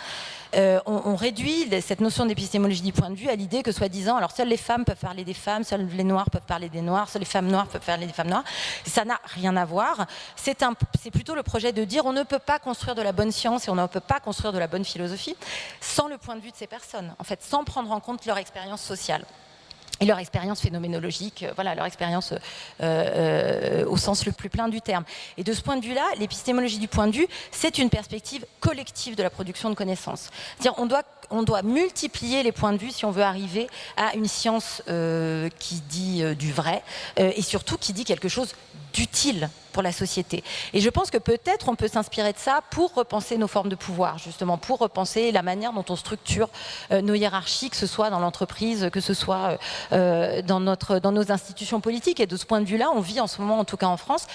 on réduit cette notion d'épistémologie du point de vue à l'idée que, soi-disant, alors seules les femmes peuvent parler des femmes, seuls les noirs peuvent parler des noirs, seules les femmes noires peuvent parler des femmes noires. Ça n'a rien à voir. C'est plutôt le projet de dire on ne peut pas construire de la bonne science et on ne peut pas construire de la bonne philosophie sans le point de vue de ces personnes, en fait, sans prendre en compte leur expérience sociale. Et leur expérience phénoménologique, leur expérience au sens le plus plein du terme. Et de ce point de vue-là, l'épistémologie du point de vue, c'est une perspective collective de la production de connaissances. C'est-à-dire, on doit multiplier les points de vue si on veut arriver à une science qui dit du vrai, et surtout qui dit quelque chose d'utile pour la société. Et je pense que peut-être on peut s'inspirer de ça pour repenser nos formes de pouvoir, justement, pour repenser la manière dont on structure nos hiérarchies, que ce soit dans l'entreprise, que ce soit dans nos institutions politiques. Et de ce point de vue-là, on vit en ce moment, en tout cas en France,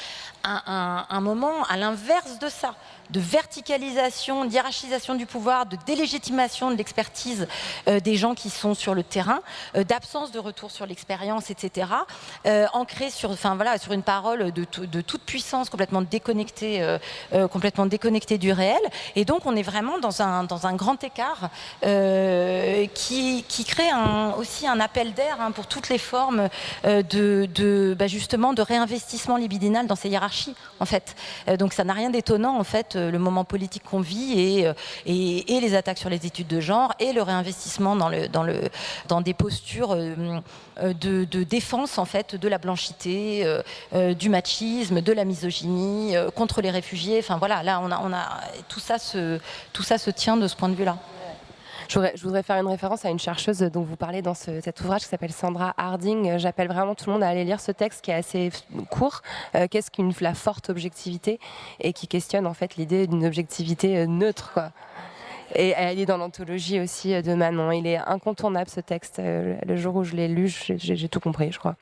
un moment à l'inverse de ça, de verticalisation, d'hiérarchisation du pouvoir, de délégitimation de l'expertise des gens qui sont sur le terrain, d'absence de retour sur l'expérience, etc., ancré sur une parole de toute puissance complètement déconnectée du réel. Et donc on est vraiment dans un grand écart qui crée aussi un appel d'air pour toutes les formes justement de réinvestissement libidinal dans ces hiérarchies, en fait. Donc ça n'a rien d'étonnant, en fait, le moment politique qu'on vit et les attaques sur les études de genre et le réinvestissement dans des postures de défense, en fait, de la blanchité, du machisme, de la misogynie, contre les réfugiés. Enfin voilà, là on a tout ça se tient de ce point de vue-là. Je voudrais faire une référence à une chercheuse dont vous parlez dans cet ouvrage qui s'appelle Sandra Harding. J'appelle vraiment tout le monde à aller lire ce texte qui est assez court. Qu'est-ce la forte objectivité, et qui questionne en fait l'idée d'une objectivité neutre, quoi. Et elle est dans l'anthologie aussi de Manon. Il est incontournable, ce texte. Le jour où je l'ai lu, j'ai tout compris, je crois.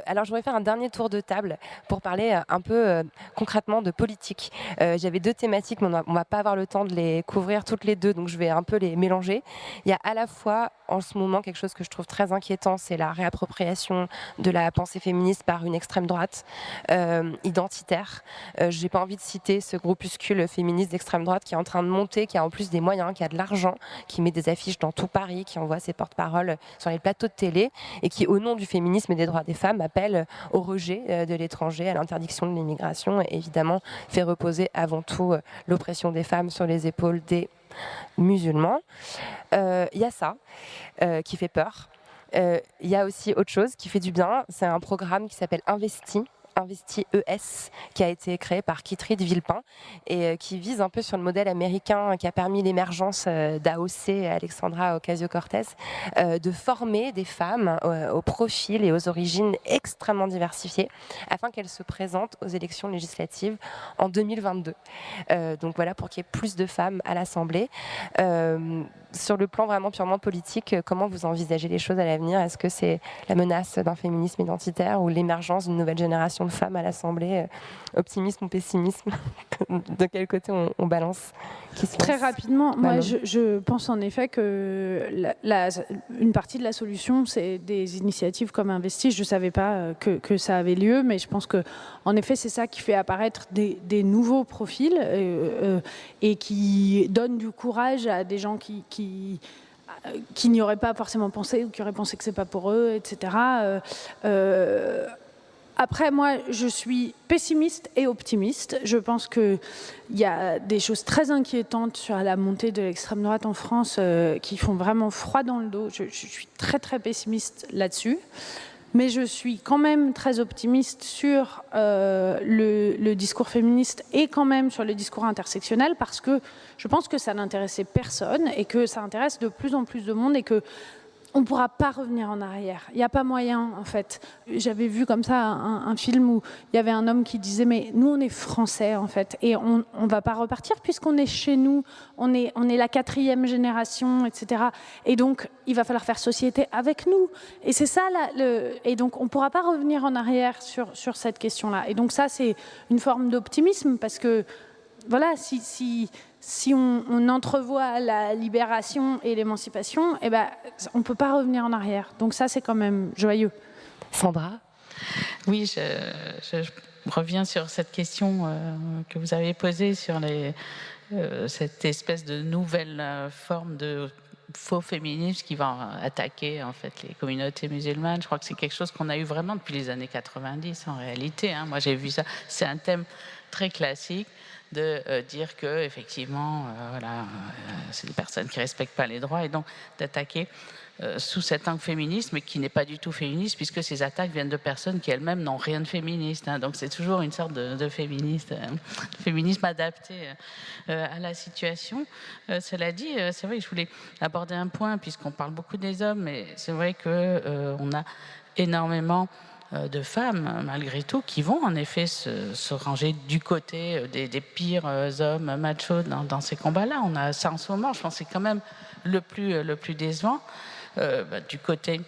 Alors, je voudrais faire un dernier tour de table pour parler un peu concrètement de politique. J'avais deux thématiques, mais on ne va pas avoir le temps de les couvrir toutes les deux, donc je vais un peu les mélanger. Il y a à la fois, en ce moment, quelque chose que je trouve très inquiétant, c'est la réappropriation de la pensée féministe par une extrême droite identitaire. Je n'ai pas envie de citer ce groupuscule féministe d'extrême droite qui est en train de monter, qui a en plus des moyens, qui a de l'argent, qui met des affiches dans tout Paris, qui envoie ses porte-paroles sur les plateaux de télé, et qui, au nom du féminisme et des droits des femmes, appelle au rejet de l'étranger, à l'interdiction de l'immigration, et évidemment fait reposer avant tout l'oppression des femmes sur les épaules des musulmans. Il y a ça qui fait peur. Il y a aussi autre chose qui fait du bien. C'est un programme qui s'appelle Investi ES, qui a été créé par Kitrid Villepin et qui vise un peu sur le modèle américain qui a permis l'émergence d'AOC, Alexandra Ocasio-Cortez, de former des femmes aux profils et aux origines extrêmement diversifiés afin qu'elles se présentent aux élections législatives en 2022. Donc voilà, pour qu'il y ait plus de femmes à l'Assemblée. Sur le plan vraiment purement politique, comment vous envisagez les choses à l'avenir? Est-ce que c'est la menace d'un féminisme identitaire ou l'émergence d'une nouvelle génération de femmes à l'Assemblée? Optimisme ou pessimisme? De quel côté on balance? Très rapidement, moi je pense en effet que une partie de la solution, c'est des initiatives comme Investi. Je ne savais pas que ça avait lieu, mais je pense qu'en effet c'est ça qui fait apparaître des nouveaux profils et qui donne du courage à des gens qui n'y auraient pas forcément pensé ou qui auraient pensé que c'est pas pour eux, etc. Après, moi, je suis pessimiste et optimiste. Je pense qu'il y a des choses très inquiétantes sur la montée de l'extrême droite en France qui font vraiment froid dans le dos. Je suis très, très pessimiste là-dessus. Mais je suis quand même très optimiste sur le discours féministe et quand même sur le discours intersectionnel, parce que je pense que ça n'intéressait personne et que ça intéresse de plus en plus de monde et que on ne pourra pas revenir en arrière. Il n'y a pas moyen, en fait. J'avais vu comme ça un film où il y avait un homme qui disait « mais nous, on est Français, en fait, et on ne va pas repartir puisqu'on est chez nous, on est la 4e génération, etc. Et donc, il va falloir faire société avec nous. » Et c'est ça, et donc, on ne pourra pas revenir en arrière sur cette question-là. Et donc ça, c'est une forme d'optimisme parce que, voilà, si on entrevoit la libération et l'émancipation, eh ben, on ne peut pas revenir en arrière. Donc ça, c'est quand même joyeux. Sandra ? Oui, je reviens sur cette question que vous avez posée sur cette espèce de nouvelle forme de faux féminisme qui va attaquer en fait les communautés musulmanes. Je crois que c'est quelque chose qu'on a eu vraiment depuis les années 90 en réalité. Moi, j'ai vu ça. C'est un thème très classique de dire que effectivement, c'est des personnes qui respectent pas les droits et donc d'attaquer sous cet angle féministe, mais qui n'est pas du tout féministe, puisque ces attaques viennent de personnes qui elles-mêmes n'ont rien de féministe. Donc c'est toujours une sorte de féminisme adapté à la situation. Cela dit, c'est vrai que je voulais aborder un point, puisqu'on parle beaucoup des hommes, mais c'est vrai qu'on a énormément de femmes, malgré tout, qui vont en effet se ranger du côté des pires hommes machos dans ces combats-là. On a ça en ce moment, je pense que c'est quand même le plus décevant. Du côté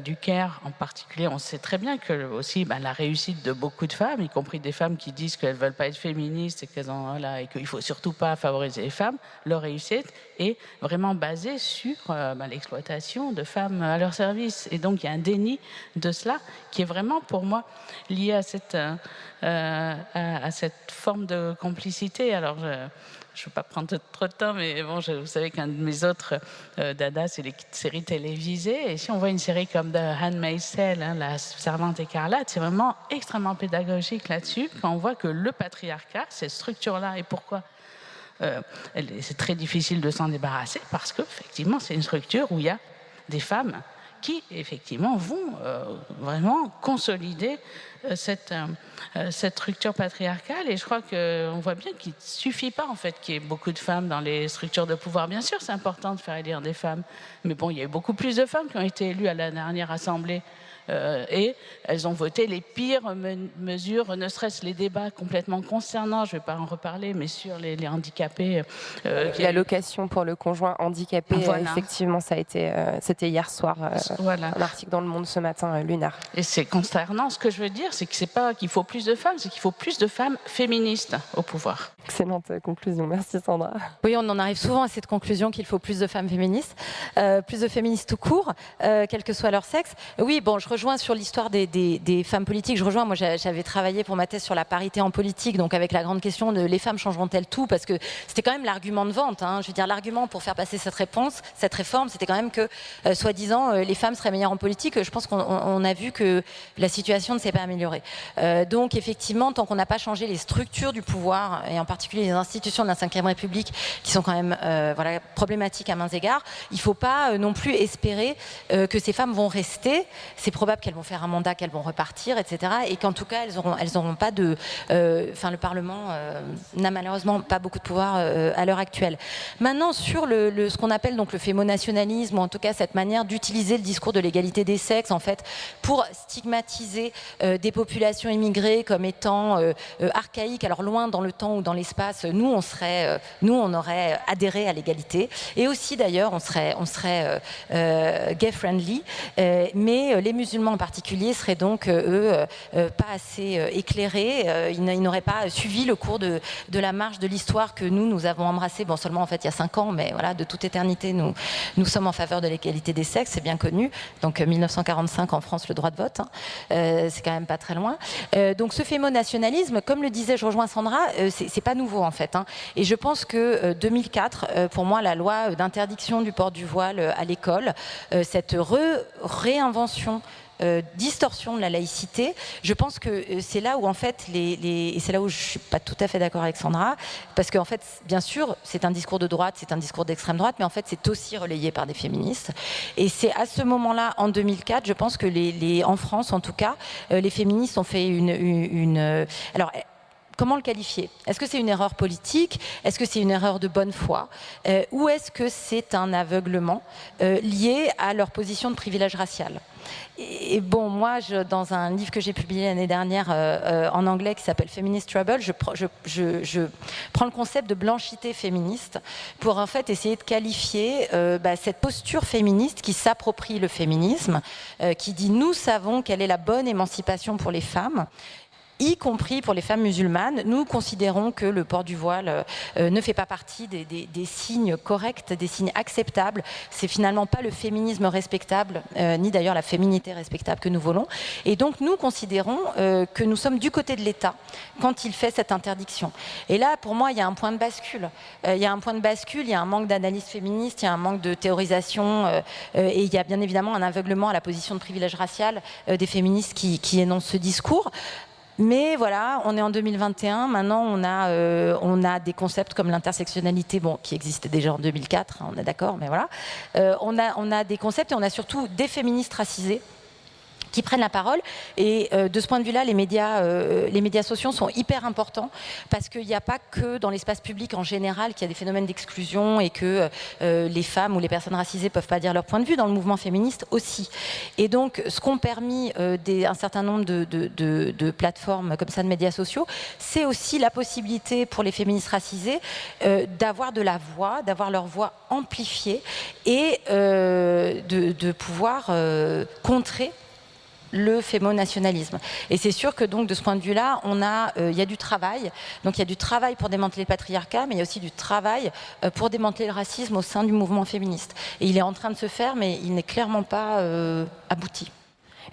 du Caire en particulier, on sait très bien que aussi la réussite de beaucoup de femmes, y compris des femmes qui disent qu'elles ne veulent pas être féministes et qu'il ne faut surtout pas favoriser les femmes, leur réussite est vraiment basée sur l'exploitation de femmes à leur service. Et donc il y a un déni de cela qui est vraiment pour moi lié à cette forme de complicité. Alors je ne veux pas prendre trop de temps, mais bon, vous savez qu'un de mes autres dada, c'est les séries télévisées. Et si on voit une série comme The Handmaid's Tale, La Servante écarlate, c'est vraiment extrêmement pédagogique là-dessus, quand on voit que le patriarcat, cette structure-là, et pourquoi c'est très difficile de s'en débarrasser, parce qu'effectivement, c'est une structure où il y a des femmes qui, effectivement, vont vraiment consolider cette structure patriarcale. Et je crois qu'on voit bien qu'il ne suffit pas, en fait, qu'il y ait beaucoup de femmes dans les structures de pouvoir. Bien sûr, c'est important de faire élire des femmes, mais bon, il y a eu beaucoup plus de femmes qui ont été élues à la dernière Assemblée. Et elles ont voté les pires mesures, ne serait-ce les débats complètement concernants, je ne vais pas en reparler, mais sur les handicapés. L'allocation pour le conjoint handicapé, effectivement, ça a été, c'était hier soir, un article dans Le Monde ce matin, lunaire. Et c'est concernant. Ce que je veux dire, c'est que c'est pas qu'il faut plus de femmes, c'est qu'il faut plus de femmes féministes au pouvoir. Excellente conclusion, merci Sandra. Oui, on en arrive souvent à cette conclusion qu'il faut plus de femmes féministes, plus de féministes tout court, quel que soit leur sexe. Oui, bon, je rejoins sur l'histoire des femmes politiques. Moi, j'avais travaillé pour ma thèse sur la parité en politique, donc avec la grande question de les femmes changeront-elles tout, parce que c'était quand même l'argument de vente. Je veux dire, l'argument pour faire passer cette réforme, c'était quand même que, soi-disant, les femmes seraient meilleures en politique. Je pense qu'on a vu que la situation ne s'est pas améliorée. Donc, effectivement, tant qu'on n'a pas changé les structures du pouvoir, et en particulier les institutions de la Ve République, qui sont quand même problématiques à maints égards, il ne faut pas non plus espérer que ces femmes vont rester. C'est probable qu'elles vont faire un mandat, qu'elles vont repartir, etc. Et qu'en tout cas, elles auront pas de... le Parlement n'a malheureusement pas beaucoup de pouvoir à l'heure actuelle. Maintenant, sur ce qu'on appelle donc le fémonationalisme, ou en tout cas cette manière d'utiliser le discours de l'égalité des sexes, en fait, pour stigmatiser des populations immigrées comme étant archaïques, alors loin dans le temps ou dans l'espace, nous, on aurait adhéré à l'égalité. Et aussi, d'ailleurs, on serait gay-friendly, mais les musulmans en particulier seraient donc, eux, pas assez éclairés. Ils n'auraient pas suivi le cours de la marche de l'histoire que nous avons embrassé, bon, seulement en fait il y a 5 ans, mais voilà, de toute éternité, nous sommes en faveur de l'égalité des sexes, c'est bien connu. Donc 1945 en France, le droit de vote, c'est quand même pas très loin. Donc ce fémonationalisme, comme le disait, je rejoins Sandra, c'est pas nouveau en fait. Et je pense que 2004, pour moi, la loi d'interdiction du port du voile à l'école, cette réinvention, distorsion de la laïcité, je pense que c'est là où en fait et c'est là où je suis pas tout à fait d'accord avec Sandra, parce qu'en fait bien sûr c'est un discours de droite, c'est un discours d'extrême droite, mais en fait c'est aussi relayé par des féministes, et c'est à ce moment-là, en 2004, je pense que en France en tout cas, les féministes ont fait alors comment le qualifier? Est-ce que c'est une erreur politique? Est-ce que c'est une erreur de bonne foi? Ou est-ce que c'est un aveuglement lié à leur position de privilège racial? Et bon, moi, dans un livre que j'ai publié l'année dernière en anglais qui s'appelle Feminist Trouble, je prends le concept de blanchité féministe pour en fait essayer de qualifier cette posture féministe qui s'approprie le féminisme, qui dit nous savons quelle est la bonne émancipation pour les femmes, y compris pour les femmes musulmanes. Nous considérons que le port du voile ne fait pas partie des signes corrects, des signes acceptables. C'est finalement pas le féminisme respectable, ni d'ailleurs la féminité respectable que nous voulons. Et donc nous considérons que nous sommes du côté de l'État quand il fait cette interdiction. Et là, pour moi, il y a un point de bascule. Il y a un point de bascule, il y a un manque d'analyse féministe, il y a un manque de théorisation, et il y a bien évidemment un aveuglement à la position de privilège racial des féministes qui énoncent ce discours. Mais voilà, on est en 2021, maintenant on a des concepts comme l'intersectionnalité, bon, qui existait déjà en 2004, hein, on est d'accord, mais voilà. On a des concepts et on a surtout des féministes racisées qui prennent la parole, et de ce point de vue-là, les médias sociaux sont hyper importants, parce qu'il n'y a pas que dans l'espace public en général qu'il y a des phénomènes d'exclusion et que les femmes ou les personnes racisées ne peuvent pas dire leur point de vue, dans le mouvement féministe aussi. Et donc, ce qu'ont permis un certain nombre de plateformes comme ça, de médias sociaux, c'est aussi la possibilité pour les féministes racisées d'avoir de la voix, d'avoir leur voix amplifiée, et de pouvoir contrer le fémonationalisme. Et c'est sûr que donc de ce point de vue-là, il y a du travail. Donc il y a du travail pour démanteler le patriarcat, mais il y a aussi du travail pour démanteler le racisme au sein du mouvement féministe. Et il est en train de se faire, mais il n'est clairement pas abouti.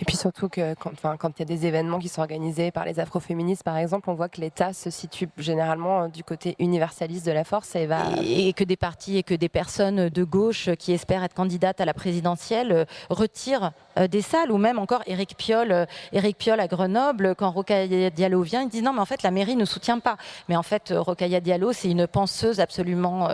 Et puis surtout que quand il y a des événements qui sont organisés par les afroféministes, par exemple, on voit que l'État se situe généralement du côté universaliste de la force et que des partis et que des personnes de gauche qui espèrent être candidates à la présidentielle retirent des salles, ou même encore Éric Piolle à Grenoble, quand Rokhaya Diallo vient, ils disent non mais en fait la mairie ne soutient pas. Mais en fait Rokhaya Diallo c'est une penseuse absolument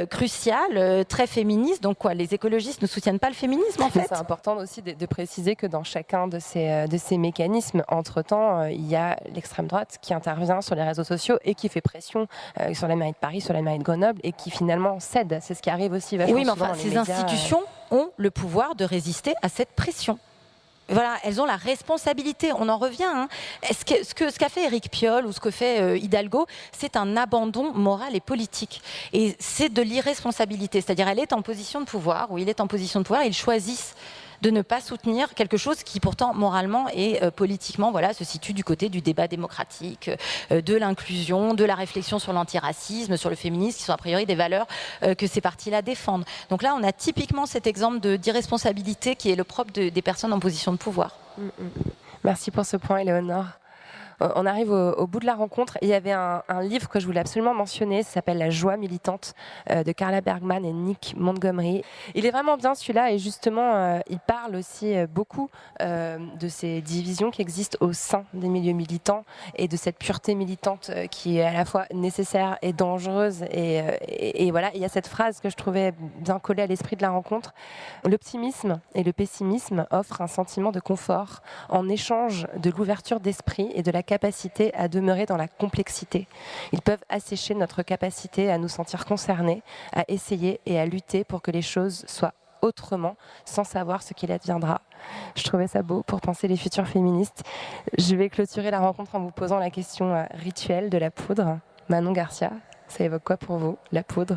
cruciale, très féministe, donc quoi, les écologistes ne soutiennent pas le féminisme en fait. C'est important aussi de préciser que dans chacun de ces mécanismes, entre-temps, il y a l'extrême droite qui intervient sur les réseaux sociaux et qui fait pression sur la mairie de Paris, sur la mairie de Grenoble, et qui finalement cède. C'est ce qui arrive aussi vachement oui, mais souvent enfin, dans les ces médias, institutions ont le pouvoir de résister à cette pression. Voilà, elles ont la responsabilité, on en revient. Hein. Ce qu'a fait Éric Piolle ou ce que fait Hidalgo, c'est un abandon moral et politique. Et c'est de l'irresponsabilité, c'est-à-dire elle est en position de pouvoir, ou il est en position de pouvoir, et ils choisissent de ne pas soutenir quelque chose qui pourtant moralement et politiquement se situe du côté du débat démocratique, de l'inclusion, de la réflexion sur l'antiracisme, sur le féminisme, qui sont a priori des valeurs que ces partis-là défendent. Donc là, on a typiquement cet exemple d'irresponsabilité qui est le propre des personnes en position de pouvoir. Merci pour ce point, Éléonore. On arrive au bout de la rencontre. Il y avait un livre que je voulais absolument mentionner, ça s'appelle La joie militante de Carla Bergman et Nick Montgomery. Il est vraiment bien celui-là, et justement il parle aussi beaucoup de ces divisions qui existent au sein des milieux militants et de cette pureté militante qui est à la fois nécessaire et dangereuse. Et voilà, il y a cette phrase que je trouvais bien collée à l'esprit de la rencontre. L'optimisme et le pessimisme offrent un sentiment de confort en échange de l'ouverture d'esprit et de la capacité à demeurer dans la complexité. Ils peuvent assécher notre capacité à nous sentir concernés, à essayer et à lutter pour que les choses soient autrement, sans savoir ce qu'il adviendra. Je trouvais ça beau pour penser les futures féministes. Je vais clôturer la rencontre en vous posant la question rituelle de la poudre. Manon Garcia, ça évoque quoi pour vous, la poudre ?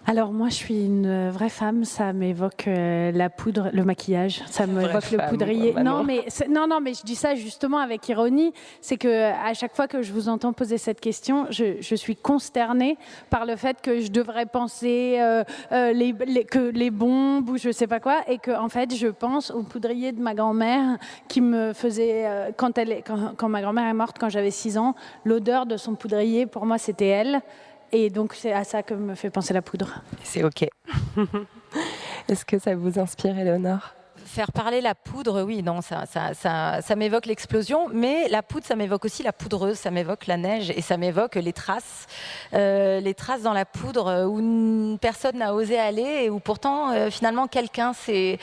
Alors moi, je suis une vraie femme, ça m'évoque la poudre, le maquillage, ça m'évoque le poudrier. Non, mais je dis ça justement avec ironie, c'est que à chaque fois que je vous entends poser cette question, je suis consternée par le fait que je devrais penser que les bombes ou je sais pas quoi, et que en fait, je pense au poudrier de ma grand-mère qui me faisait quand ma grand-mère est morte quand j'avais 6 ans, l'odeur de son poudrier pour moi c'était elle. Et donc, c'est à ça que me fait penser la poudre. C'est OK. Est-ce que ça vous inspire, Éléonore ? Faire parler la poudre, oui, non, ça m'évoque l'explosion, mais la poudre, ça m'évoque aussi la poudreuse, ça m'évoque la neige et ça m'évoque les traces dans la poudre où personne n'a osé aller et où pourtant, finalement, quelqu'un s'est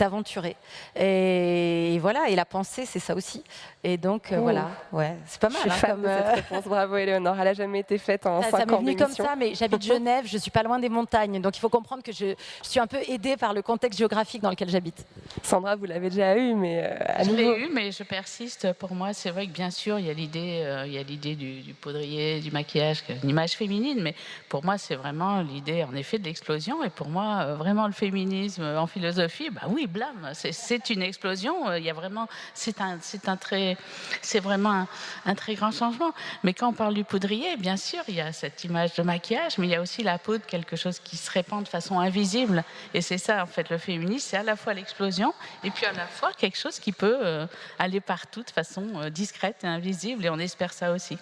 aventuré. Et voilà, et la pensée, c'est ça aussi. Et donc, voilà, ouais, c'est pas mal. Je suis fan de cette réponse. Bravo, Éléonore. Elle n'a jamais été faite en 5 ans d'émission. Ça m'est venu comme ça, mais j'habite Genève, je suis pas loin des montagnes, donc il faut comprendre que je suis un peu aidée par le contexte géographique dans lequel j'habite. Sandra, vous l'avez déjà eu, mais à nouveau. Je l'ai eu, mais je persiste. Pour moi, c'est vrai que bien sûr, il y a l'idée du poudrier, du maquillage, une image féminine, mais pour moi, c'est vraiment l'idée, en effet, de l'explosion. Et pour moi, vraiment, le féminisme en philosophie, bah oui, blâme, c'est une explosion. Il y a vraiment, c'est vraiment un très grand changement. Mais quand on parle du poudrier, bien sûr, il y a cette image de maquillage, mais il y a aussi la poudre, quelque chose qui se répand de façon invisible. Et c'est ça, en fait, le féminisme, c'est à la fois l'explosion et puis à la fois quelque chose qui peut aller partout de façon discrète et invisible. Et on espère ça aussi.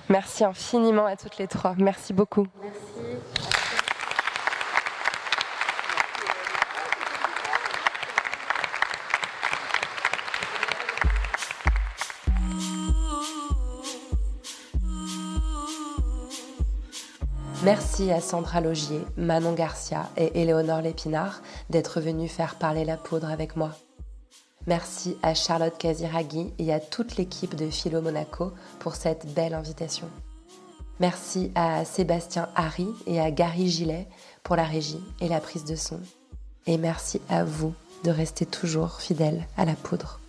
Merci infiniment à toutes les trois. Merci beaucoup. Merci. Merci à Sandra Laugier, Manon Garcia et Éléonore Lépinard d'être venues faire parler la poudre avec moi. Merci à Charlotte Casiraghi et à toute l'équipe de Philo Monaco pour cette belle invitation. Merci à Sébastien Harry et à Gary Gillet pour la régie et la prise de son. Et merci à vous de rester toujours fidèles à la poudre.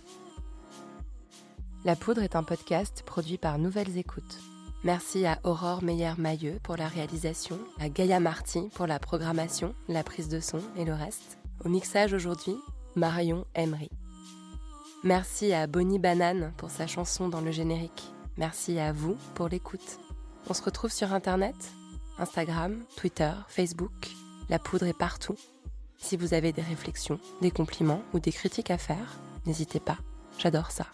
La Poudre est un podcast produit par Nouvelles Écoutes. Merci à Aurore Meyer-Mailleux pour la réalisation, à Gaïa Marty pour la programmation, la prise de son et le reste. Au mixage aujourd'hui, Marion Emery. Merci à Bonnie Banane pour sa chanson dans le générique. Merci à vous pour l'écoute. On se retrouve sur Internet, Instagram, Twitter, Facebook. La Poudre est partout. Si vous avez des réflexions, des compliments ou des critiques à faire, n'hésitez pas, j'adore ça.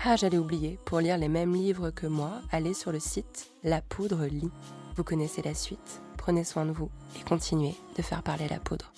Ah, j'allais oublier, pour lire les mêmes livres que moi, allez sur le site La Poudre lit. Vous connaissez la suite, prenez soin de vous et continuez de faire parler la poudre.